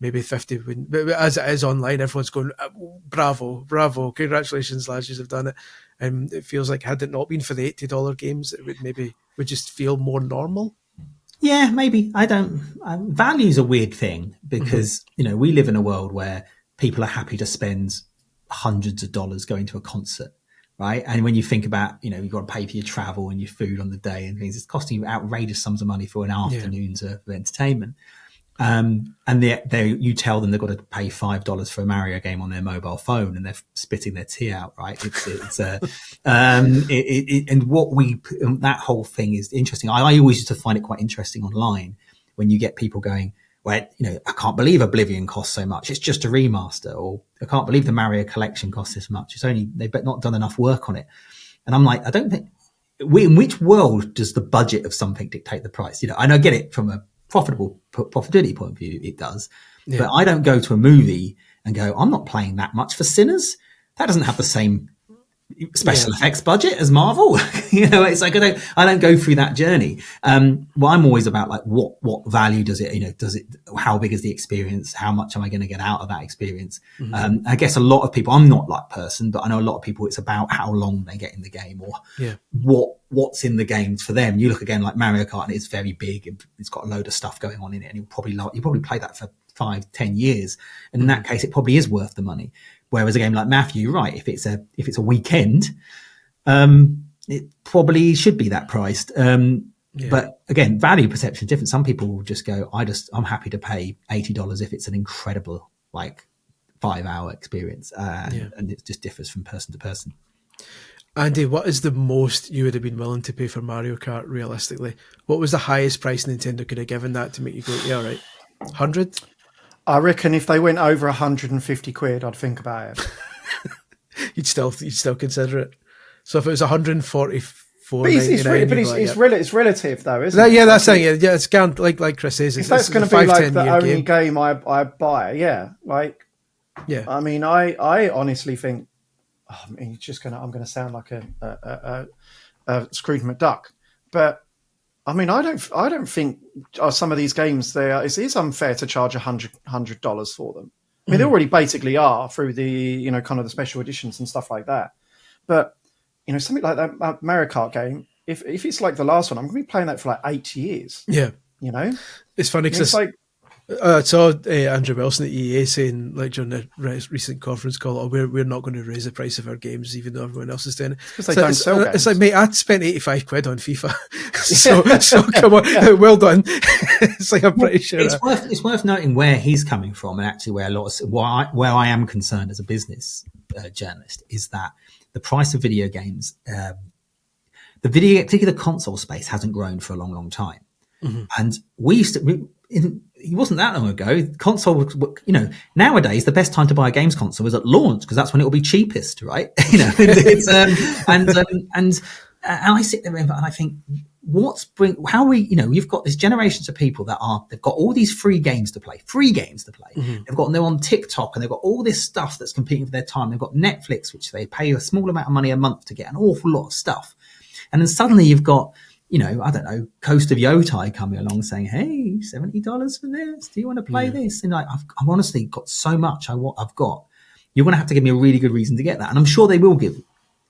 maybe 50 wouldn't. But as it is online, everyone's going, bravo, congratulations, lads, you've done it. And it feels like had it not been for the $80 games, it would just feel more normal. Yeah, maybe. Value's a weird thing because, we live in a world where people are happy to spend hundreds of dollars going to a concert, right? And when you think about, you've got to pay for your travel and your food on the day and things, it's costing you outrageous sums of money for an afternoon of entertainment. And you tell them they've got to pay $5 for a Mario game on their mobile phone, and they're spitting their tea out, right? That whole thing is interesting. I always used to find it quite interesting online when you get people going, where, I can't believe Oblivion costs so much. It's just a remaster. Or I can't believe the Mario collection costs this much. They've not done enough work on it. And I'm like, I don't think, in which world does the budget of something dictate the price? And I get it from a profitability point of view, it does. Yeah. But I don't go to a movie and go, I'm not playing that much for Sinners. That doesn't have the same special effects budget as Marvel. It's like I don't go through that journey. Well, I'm always about like what value does it, how big is the experience, how much am I going to get out of that experience? I guess a lot of people, I'm not that person, but I know a lot of people, it's about how long they get in the game or what's in the game for them. You look again like Mario Kart, and it's very big and it's got a load of stuff going on in it, and you probably play that for 5-10 years, and in that case it probably is worth the money. Whereas a game like Mafia, you're right, if it's a weekend, it probably should be that priced. But again, value perception is different. Some people will just go, I'm happy to pay $80 if it's an incredible 5-hour experience, and it just differs from person to person. Andy, what is the most you would have been willing to pay for Mario Kart realistically? What was the highest price Nintendo could have given that to make you go, yeah, all right, 100? I reckon if they went over 150 quid, I'd think about it. you'd still consider it. So if it was 144, but it's relative though, isn't it? Yeah, that's saying it's guaranteed, like Chris says. If that's going to be like the only game I buy, I mean, I honestly think, I'm going to sound like a Scrooge McDuck, but I mean, I don't think some of these games it is unfair to charge $100 for them. I mean, they already basically are through the kind of the special editions and stuff like that. But something like that Mario Kart game, if it's like the last one, I'm going to be playing that for like 8 years. Yeah, it's funny because I saw Andrew Wilson at EA saying, like during the recent conference call, we're not going to raise the price of our games, even though everyone else is doing it. It's like, mate, I spent 85 quid on FIFA, so come on, well done. It's like, I'm pretty sure it's worth noting where he's coming from, and actually where where I am concerned as a business journalist is that the price of video games, particularly the console space, hasn't grown for a long, long time, and it wasn't that long ago. Console, nowadays the best time to buy a games console is at launch because that's when it will be cheapest, right? And I sit there and I think, you've got these generations of people they've got all these free games to play. They're on TikTok and they've got all this stuff that's competing for their time. They've got Netflix, which they pay a small amount of money a month to get an awful lot of stuff. And then suddenly you've got, I don't know, Coast of Yotai coming along saying, hey, $70 for this. Do you want to play this? And I've honestly got so much I've got. You're going to have to give me a really good reason to get that. And I'm sure they will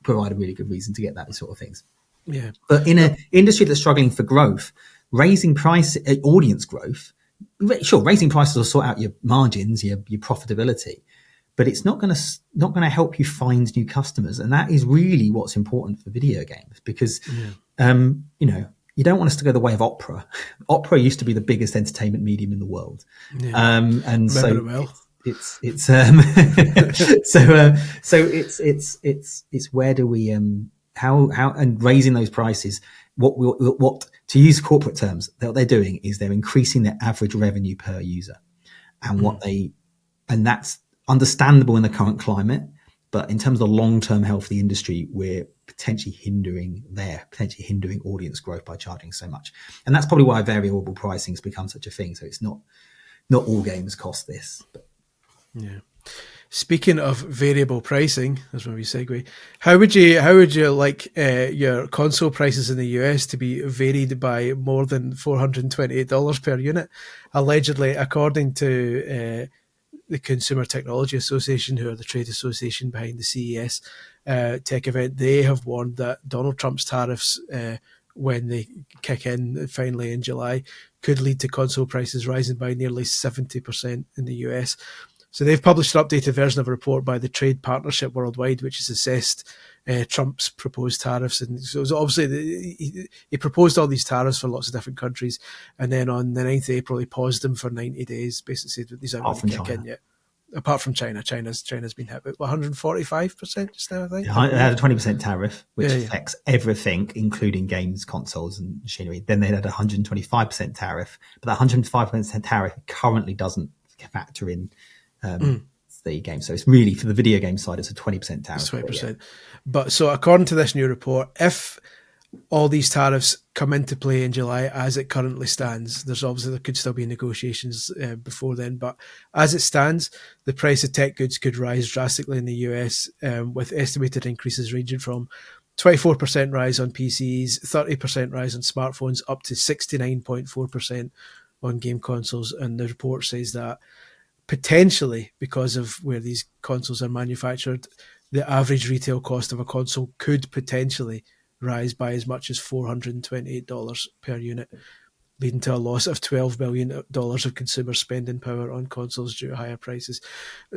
provide a really good reason to get that sort of things. Yeah. But in an industry that's struggling for growth, raising price, audience growth, sure, raising prices will sort out your margins, your profitability. But it's not going to help you find new customers. And that is really what's important for video games because, you don't want us to go the way of opera. Opera used to be the biggest entertainment medium in the world. Yeah. And so it's where do we, how, and raising those prices, what to use corporate terms, what they're doing is they're increasing their average revenue per user and that's understandable in the current climate, but in terms of the long-term health of the industry, we're potentially hindering audience growth by charging so much. And that's probably why variable pricing has become such a thing. So it's not all games cost this. But. Yeah. Speaking of variable pricing, that's where we segue. How would you like your console prices in the US to be varied by more than $428 per unit? Allegedly, according to the Consumer Technology Association, who are the trade association behind the CES tech event, they have warned that Donald Trump's tariffs, when they kick in finally in July, could lead to console prices rising by nearly 70% in the US. So they've published an updated version of a report by the Trade Partnership Worldwide, which has assessed Trump's proposed tariffs. And so obviously he proposed all these tariffs for lots of different countries. And then on the 9th of April, he paused them for 90 days, basically said these aren't going to kick in yet. apart from China. China's been hit with 145% just now, I think. They had a 20% tariff, which affects everything, including games, consoles, and machinery. Then they had a 125% tariff, but that 125% tariff currently doesn't factor in the game. So it's really, for the video game side, it's a 20% tariff. It's 20%. But so according to this new report, if all these tariffs come into play in July as it currently stands, there could still be negotiations before then, but as it stands, the price of tech goods could rise drastically in the US, with estimated increases ranging from 24% rise on PCs, 30% rise on smartphones, up to 69.4% on game consoles. And the report says that potentially, because of where these consoles are manufactured, the average retail cost of a console could potentially rise by as much as $428 per unit, leading to a loss of $12 billion of consumer spending power on consoles due to higher prices.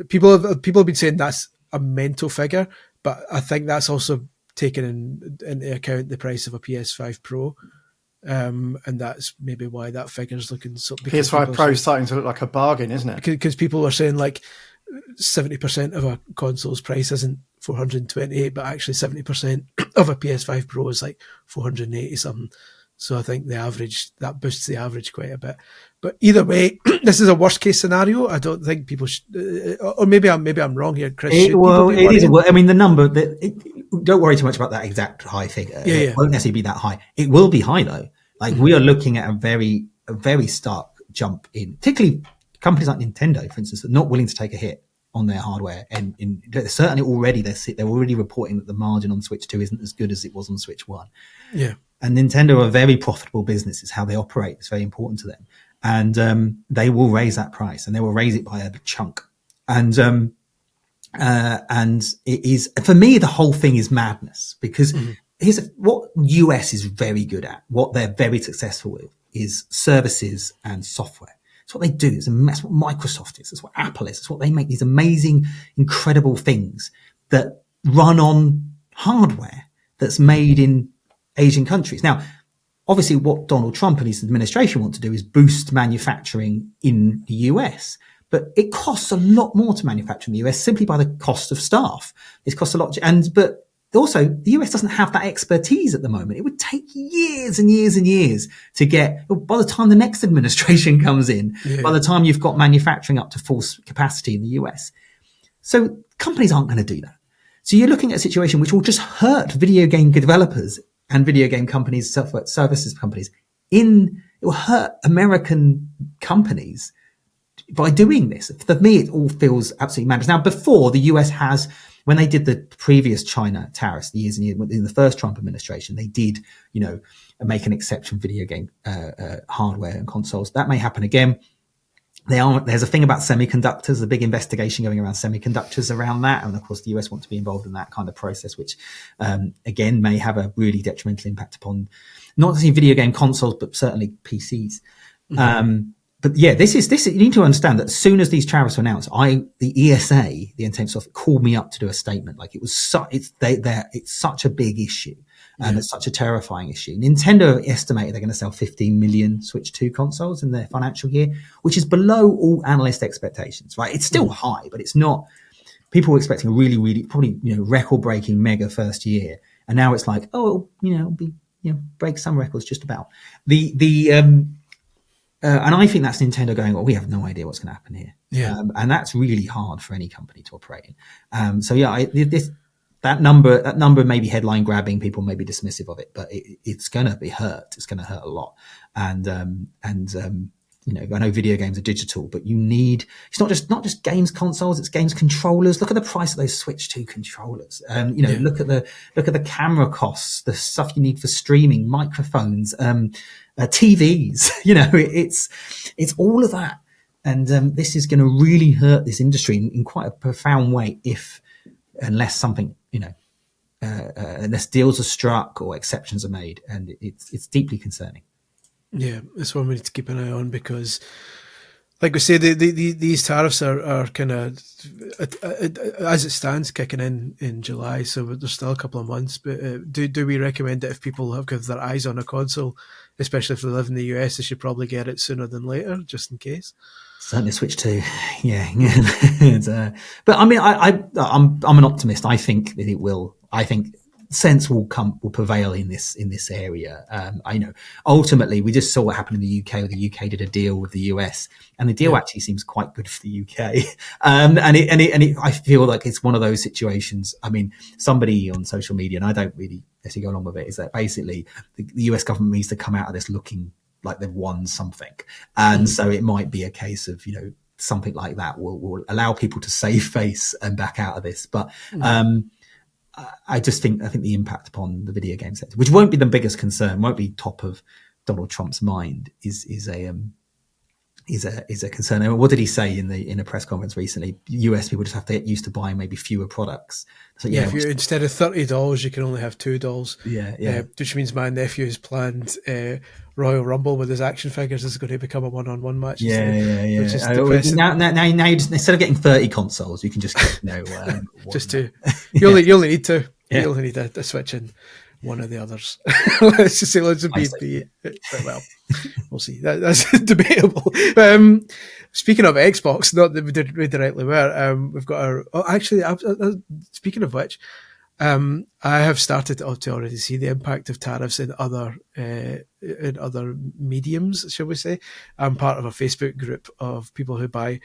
People have been saying that's a mental figure, but I think that's also taken into account the price of a PS5 Pro. And that's maybe why that figure's looking so. PS5 Pro is starting to look like a bargain, isn't it? Because people are saying like 70% of a console's price isn't 428, but actually 70% of a PS5 Pro is like 480 something. So I think that boosts the average quite a bit. But either way, this is a worst case scenario. I don't think people should, or maybe I'm wrong here, Chris. It is. I mean, the number don't worry too much about that exact high figure. It won't necessarily be that high. It will be high though. Like we are looking at a very stark jump in, particularly companies like Nintendo, for instance, that are not willing to take a hit on their hardware, and certainly already they're already reporting that the margin on Switch 2 isn't as good as it was on Switch 1. Yeah, and Nintendo are a very profitable business. It's how they operate. It's very important to them, and they will raise that price, and they will raise it by a chunk. And it is, for me, the whole thing is madness, because here's what US is very good at. What they're very successful with is services and software. It's what they do. That's what Microsoft is. That's what Apple is. It's what they make, these amazing, incredible things that run on hardware that's made in Asian countries. Now, obviously, what Donald Trump and his administration want to do is boost manufacturing in the US. But it costs a lot more to manufacture in the US simply by the cost of staff. It costs a lot. But also, the US doesn't have that expertise at the moment. It would take years and years and years to get, by the time the next administration comes in, by the time you've got manufacturing up to full capacity in the US. So companies aren't going to do that. So you're looking at a situation which will just hurt video game developers and video game companies, services companies. It will hurt American companies by doing this. For me, it all feels absolutely madness. Now, before, the US has, when they did the previous China tariffs, the years and years in the first Trump administration, they did, make an exception for video game hardware and consoles. That may happen again. There's a thing about semiconductors, a big investigation going around semiconductors around that. And of course, the US want to be involved in that kind of process, which, again, may have a really detrimental impact upon not only video game consoles, but certainly PCs. But yeah, this is, you need to understand that as soon as these tariffs were announced, the ESA, the Intelligence Office, called me up to do a statement. Like it's such a big issue, and it's such a terrifying issue. Nintendo estimated they're going to sell 15 million Switch 2 consoles in their financial year, which is below all analyst expectations, right? It's still high, but it's not, people were expecting a really, really, probably, record breaking mega first year. And now it's like, it'll be, break some records just about. And I think that's Nintendo going, we have no idea what's going to happen here. Yeah. And that's really hard for any company to operate in. That number may be headline grabbing, people may be dismissive of it, but it's going to be hurt. It's going to hurt a lot. And I know video games are digital, but it's not just games consoles, it's games controllers. Look at the price of those Switch 2 controllers. Look at the camera costs, the stuff you need for streaming, microphones, TVs, it's all of that. And this is going to really hurt this industry in quite a profound way unless something, unless deals are struck or exceptions are made. And it's deeply concerning. Yeah, it's one we need to keep an eye on, because Like we say, these tariffs are kind of, as it stands, kicking in July, so there's still a couple of months. But do we recommend that if people have got their eyes on a console, especially if they live in the US, they should probably get it sooner than later, just in case? Certainly Switch 2. Yeah. But I mean, I'm an optimist. I think that it will. I think sense will prevail in this area. I know ultimately we just saw what happened in the UK, where the UK did a deal with the US, and the deal actually seems quite good for the UK. And I feel like it's one of those situations. I mean, somebody on social media, and I don't really necessarily go along with it, is that basically the US government needs to come out of this looking like they've won something, and so it might be a case of something like that will allow people to save face and back out of this. But I think the impact upon the video game sector, which won't be the biggest concern, won't be top of Donald Trump's mind, is a concern. And what did he say in a press conference recently? US people just have to get used to buying maybe fewer products. So, if you instead of $30, you can only have $2. Yeah. Which means my nephew has planned Royal Rumble with his action figures is going to become a one-on-one match. Yeah. Which is depressing. Now you just, instead of getting 30 consoles, you can just get just two. You only need two. Yeah. You only need a Switch and one of the others. Let's just say let's be well. We'll see. That's debatable. Speaking of Xbox, not that we directly were. We've got our. Oh, actually, speaking of which, I have started to already see the impact of tariffs in other mediums, shall we say? I'm part of a Facebook group of people who buy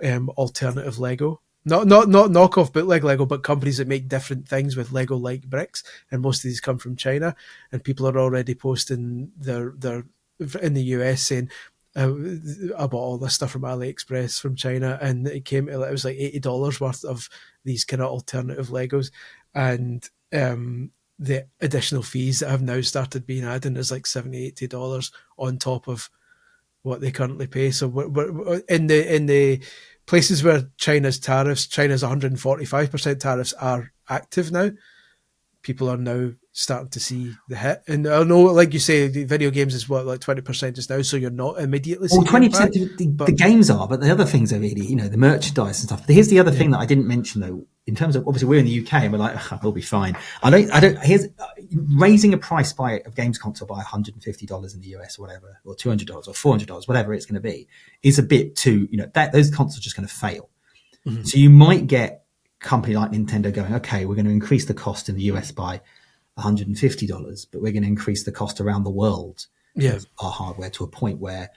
alternative Lego. Not knockoff bootleg Lego, but companies that make different things with Lego-like bricks, and most of these come from China. And people are already posting their in the US saying, I bought all this stuff from AliExpress from China, and it was like $80 worth of these kind of alternative Legos, and the additional fees that have now started being added is like $70-80 on top of what they currently pay. So we're in the places where China's 145% tariffs are active now, people are now starting to see the hit. And I know, like you say, the video games is what, like 20% just now, so you're not immediately seeing 20% the games are, but the other things are really, the merchandise and stuff. But here's the other thing that I didn't mention though, in terms of, obviously we're in the UK and we're like, we'll be fine. Here's raising a price of games console by $150 in the US or whatever, or $200 or $400, whatever it's going to be, is a bit too, that those consoles are just going to fail. Mm-hmm. So you might get a company like Nintendo going, okay, we're going to increase the cost in the US by $150, but we're going to increase the cost around the world of our hardware to a point where,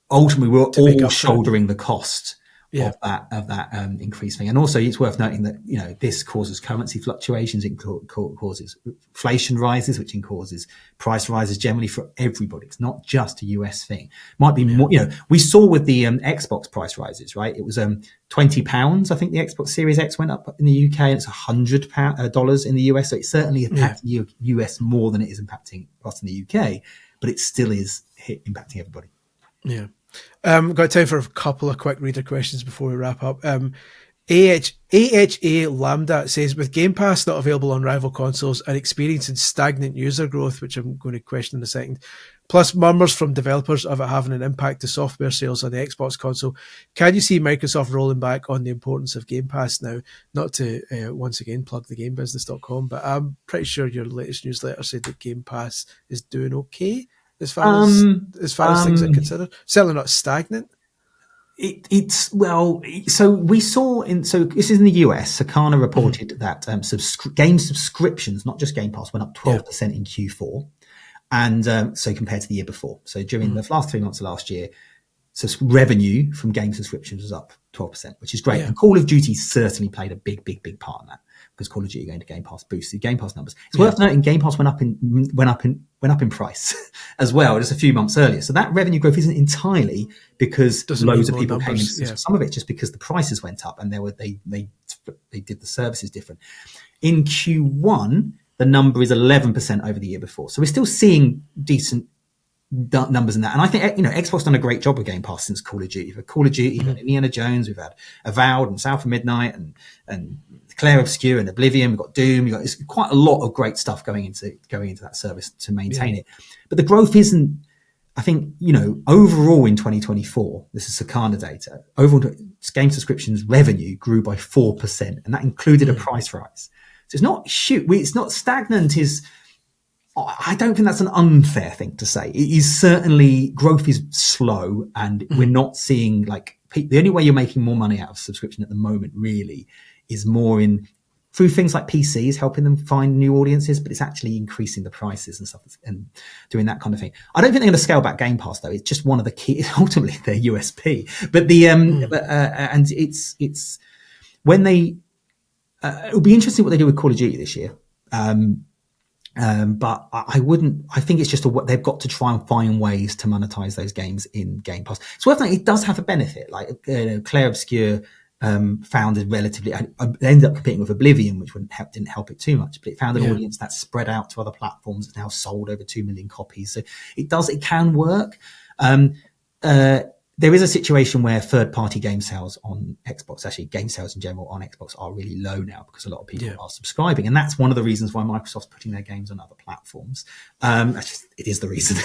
ultimately we're all shouldering the cost of that increased thing. And also it's worth noting that, this causes currency fluctuations. It causes inflation rises, which causes price rises generally for everybody. It's not just a US thing. Might be more, we saw with the Xbox price rises, right? It was £20. I think the Xbox Series X went up in the UK, and it's $100 in the US. So it certainly impacting the US more than it is impacting us in the UK, but it still is impacting everybody. Yeah. Got time for a couple of quick reader questions before we wrap up. AHA Lambda says, with Game Pass not available on rival consoles and experiencing stagnant user growth, which I'm going to question in a second, plus murmurs from developers of it having an impact to software sales on the Xbox console, can you see Microsoft rolling back on the importance of Game Pass now? Not to once again plug thegamebusiness.com, but I'm pretty sure your latest newsletter said that Game Pass is doing okay as far as things are considered. Certainly not stagnant. So we saw so this is in the US. Sakana reported that game subscriptions, not just Game Pass, went up 12% in Q4, and so compared to the year before. So during the last 3 months of last year, so revenue from game subscriptions was up 12%, which is great. Yeah. And Call of Duty certainly played a big part in that, because Call of Duty going to Game Pass boosted Game Pass numbers. It's worth noting Game Pass went up in price as well just a few months earlier. So that revenue growth isn't entirely because loads of people came in. Some of it just because the prices went up and they did the services different. In Q1, the number is 11% over the year before. So we're still seeing decent numbers in that. And I think, Xbox done a great job with Game Pass since Call of Duty. We've had Call of Duty, we've had Indiana Jones, we've had Avowed and South of Midnight and Claire Obscure and Oblivion. We've got Doom. It's quite a lot of great stuff going into that service to maintain it. But the growth isn't I think, overall in 2024, this is Circana data, overall game subscriptions revenue grew by 4%, and that included a price rise. So it's not it's not stagnant. I don't think that's an unfair thing to say. It is certainly, growth is slow, and we're not seeing the only way you're making more money out of subscription at the moment really is more through things like PCs, helping them find new audiences, but it's actually increasing the prices and stuff and doing that kind of thing. I don't think they're going to scale back Game Pass though. It's just one of the key, ultimately their USP. But and it's when they, it'll be interesting what they do with Call of Duty this year. But I think it's just they've got to try and find ways to monetize those games in Game Pass. It's worth noting it does have a benefit. Clair Obscur founded relatively, they ended up competing with Oblivion, which didn't help it too much, but it found an audience that's spread out to other platforms. It's now sold over 2 million copies. So it can work. There is a situation where third-party game sales on Xbox, actually game sales in general on Xbox, are really low now because a lot of people are subscribing. And that's one of the reasons why Microsoft's putting their games on other platforms. It is the reason.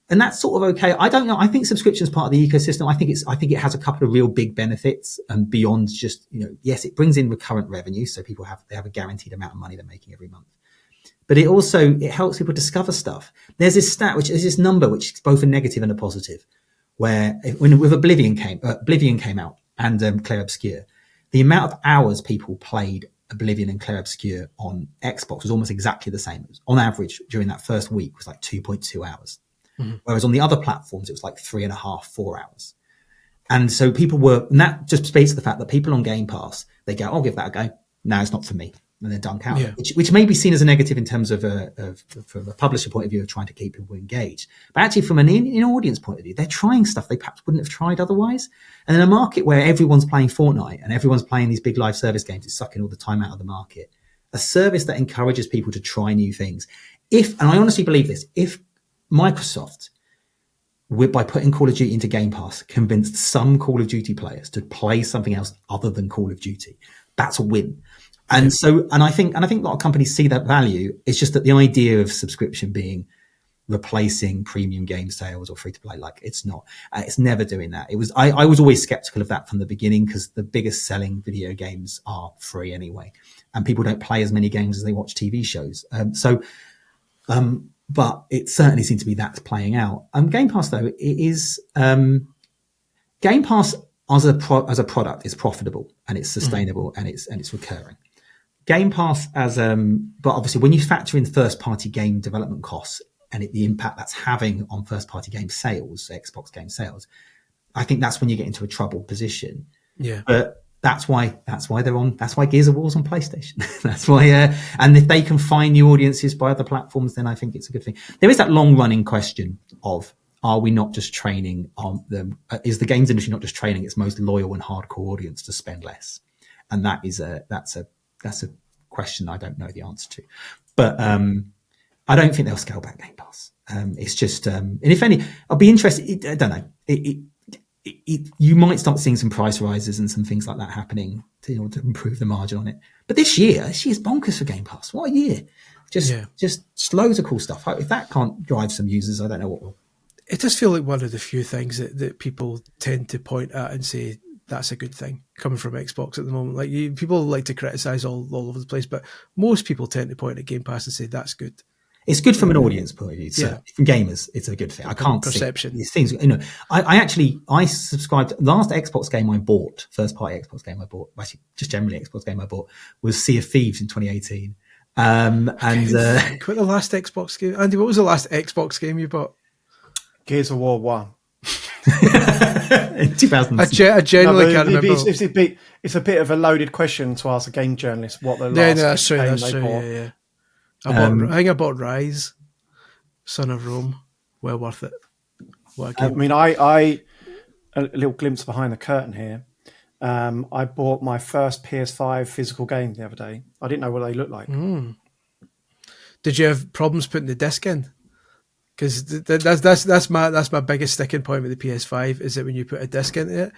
And that's sort of okay. I don't know. I think subscription is part of the ecosystem. I think it has a couple of real big benefits, and beyond just, yes, it brings in recurrent revenue. So people have a guaranteed amount of money they're making every month. But it helps people discover stuff. There's this stat, which is this number, which is both a negative and a positive, where with Oblivion came out and Clair Obscur, the amount of hours people played Oblivion and Clair Obscur on Xbox was almost exactly the same. It was, on average, during that first week, was like 2.2 hours. Mm-hmm. Whereas on the other platforms, it was like 3.5, 4 hours. And so and that just speaks to the fact that people on Game Pass, they go, I'll give that a go. No, it's not for me. And they're dunk out, which may be seen as a negative in terms of from a publisher point of view of trying to keep people engaged. But actually from an in-audience point of view, they're trying stuff they perhaps wouldn't have tried otherwise. And in a market where everyone's playing Fortnite and everyone's playing these big live service games, it's sucking all the time out of the market. A service that encourages people to try new things. And I honestly believe this, if Microsoft, by putting Call of Duty into Game Pass, convinced some Call of Duty players to play something else other than Call of Duty, that's a win. And I think a lot of companies see that value. It's just that the idea of subscription being replacing premium game sales or free to play, it's not. It's never doing that. I was always skeptical of that from the beginning, because the biggest selling video games are free anyway, and people don't play as many games as they watch TV shows. But it certainly seems to be that's playing out. Game Pass though, it is Game Pass as a product is profitable and it's sustainable and it's recurring. Game Pass but obviously when you factor in first-party game development costs and the impact that's having on first-party game sales, Xbox game sales, I think that's when you get into a troubled position. Yeah. But that's why Gears of War's on PlayStation. That's why, and if they can find new audiences by other platforms, then I think it's a good thing. There is that long-running question of, are we not just training on them? Is the games industry not just training its most loyal and hardcore audience to spend less? And that's a question I don't know the answer to. But I don't think they'll scale back Game Pass. It's just, and if any, I'll be interested. I don't know. You might start seeing some price rises and some things like that happening to improve the margin on it. But this year's bonkers for Game Pass. What a year! Just loads of cool stuff. If that can't drive some users, I don't know what will. It does feel like one of the few things that people tend to point at and say that's a good thing coming from Xbox at the moment. People like to criticize all over the place, but most people tend to point at Game Pass and say that's good. It's good from an audience point of view. So from gamers, it's a good thing. I can't perception. These things, I subscribed. Last Xbox game I bought, first party Xbox game I bought, actually just generally Xbox game I bought, was Sea of Thieves in 2018. What the last Xbox game, Andy? What was the last Xbox game you bought? Gears of War 1. In 2000. I genuinely can't remember. It's a bit of a loaded question to ask a game journalist. What the last game they bought. Yeah. I think I bought Rise, Son of Rome. Well worth it. I mean, I a little glimpse behind the curtain here. I bought my first PS5 physical game the other day. I didn't know what they looked like. Did you have problems putting the disc in? Because that's my biggest sticking point with the PS5 is that when you put a disc into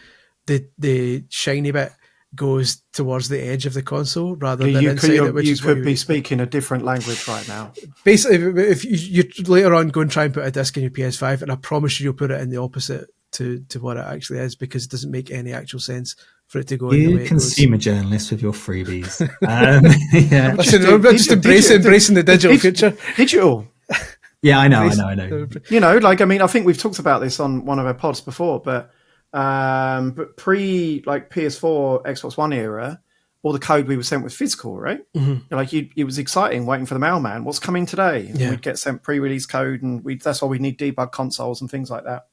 it, the shiny bit goes towards the edge of the console rather than you inside it, which you is could be speaking a different language right now. Basically, if you later on go and try and put a disc in your PS5, and I promise you'll put it in the opposite to what it actually is, because it doesn't make any actual sense for it to go in the way it goes. Consumer journalists with your freebies. Yeah. Listen, I'm just embracing the digital future. Digital. Yeah, I know. You know, like, I mean, I think we've talked about this on one of our pods before, but pre like PS4, Xbox One era, all the code we were sent was physical, right? Mm-hmm. Like it was exciting waiting for the mailman. What's coming today? And we'd get sent pre-release code, and that's why we need debug consoles and things like that.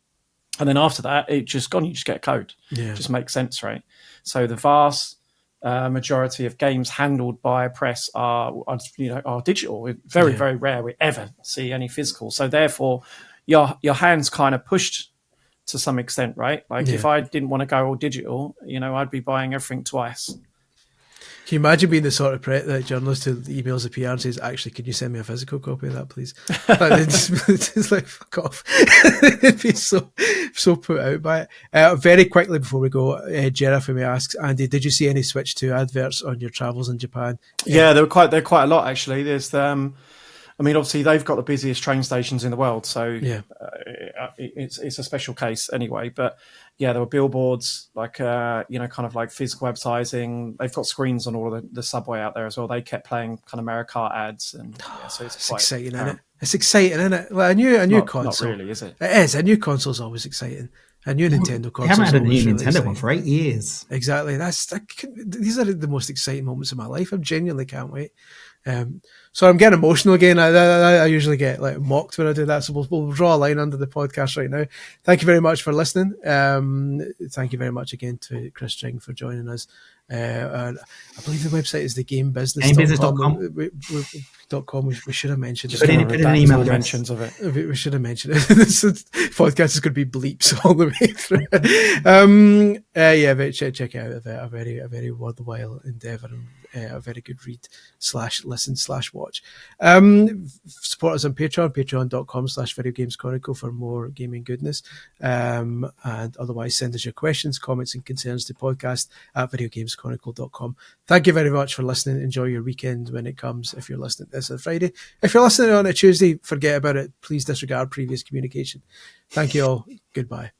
And then after that, it's just gone. You just get a code. Yeah. It just makes sense, right? So the vast majority of games handled by a press are digital. Very, very rare we ever see any physical. So therefore, your hands kind of pushed to some extent, right? Like if I didn't want to go all digital, I'd be buying everything twice. Can you imagine being the sort of journalist who emails the PR and says, actually, can you send me a physical copy of that, please? It's like, fuck off. It'd be so put out by it. Very quickly before we go, Jeremy asks, Andy, did you see any Switch 2 adverts on your travels in Japan? Yeah, they're quite a lot, actually. There's obviously they've got the busiest train stations in the world, so it's a special case anyway. But yeah, there were billboards, like kind of like physical advertising. They've got screens on all of the subway out there as well. They kept playing kind of Mario Kart ads, and so it's exciting, isn't it? It's exciting, isn't it? Like a new console. Not really, is it? It is. A new console's always exciting. A new Nintendo console. We haven't had a new Nintendo one for 8 years. Exactly. These are the most exciting moments of my life. I genuinely can't wait. So I'm getting emotional again. I usually get like mocked when I do that. So we'll draw a line under the podcast right now. Thank you very much for listening. Thank you very much again to Chris Dring for joining us. I believe the website is thegamebusiness.com. We should have mentioned it. Put in an email mentions of it. We should have mentioned it. This podcast is going to be bleeps all the way through. But check it out. A very worthwhile endeavour, and a very good read /listen/watch. Support us on patreon.com/videogameschronicle for more gaming goodness. And otherwise, send us your questions, comments, and concerns to podcast@videogameschronicle.com. Thank you very much for listening. Enjoy your weekend when it comes. If you're listening this on Friday, if you're listening on a Tuesday, forget about it. Please disregard previous communication. Thank you all. Goodbye.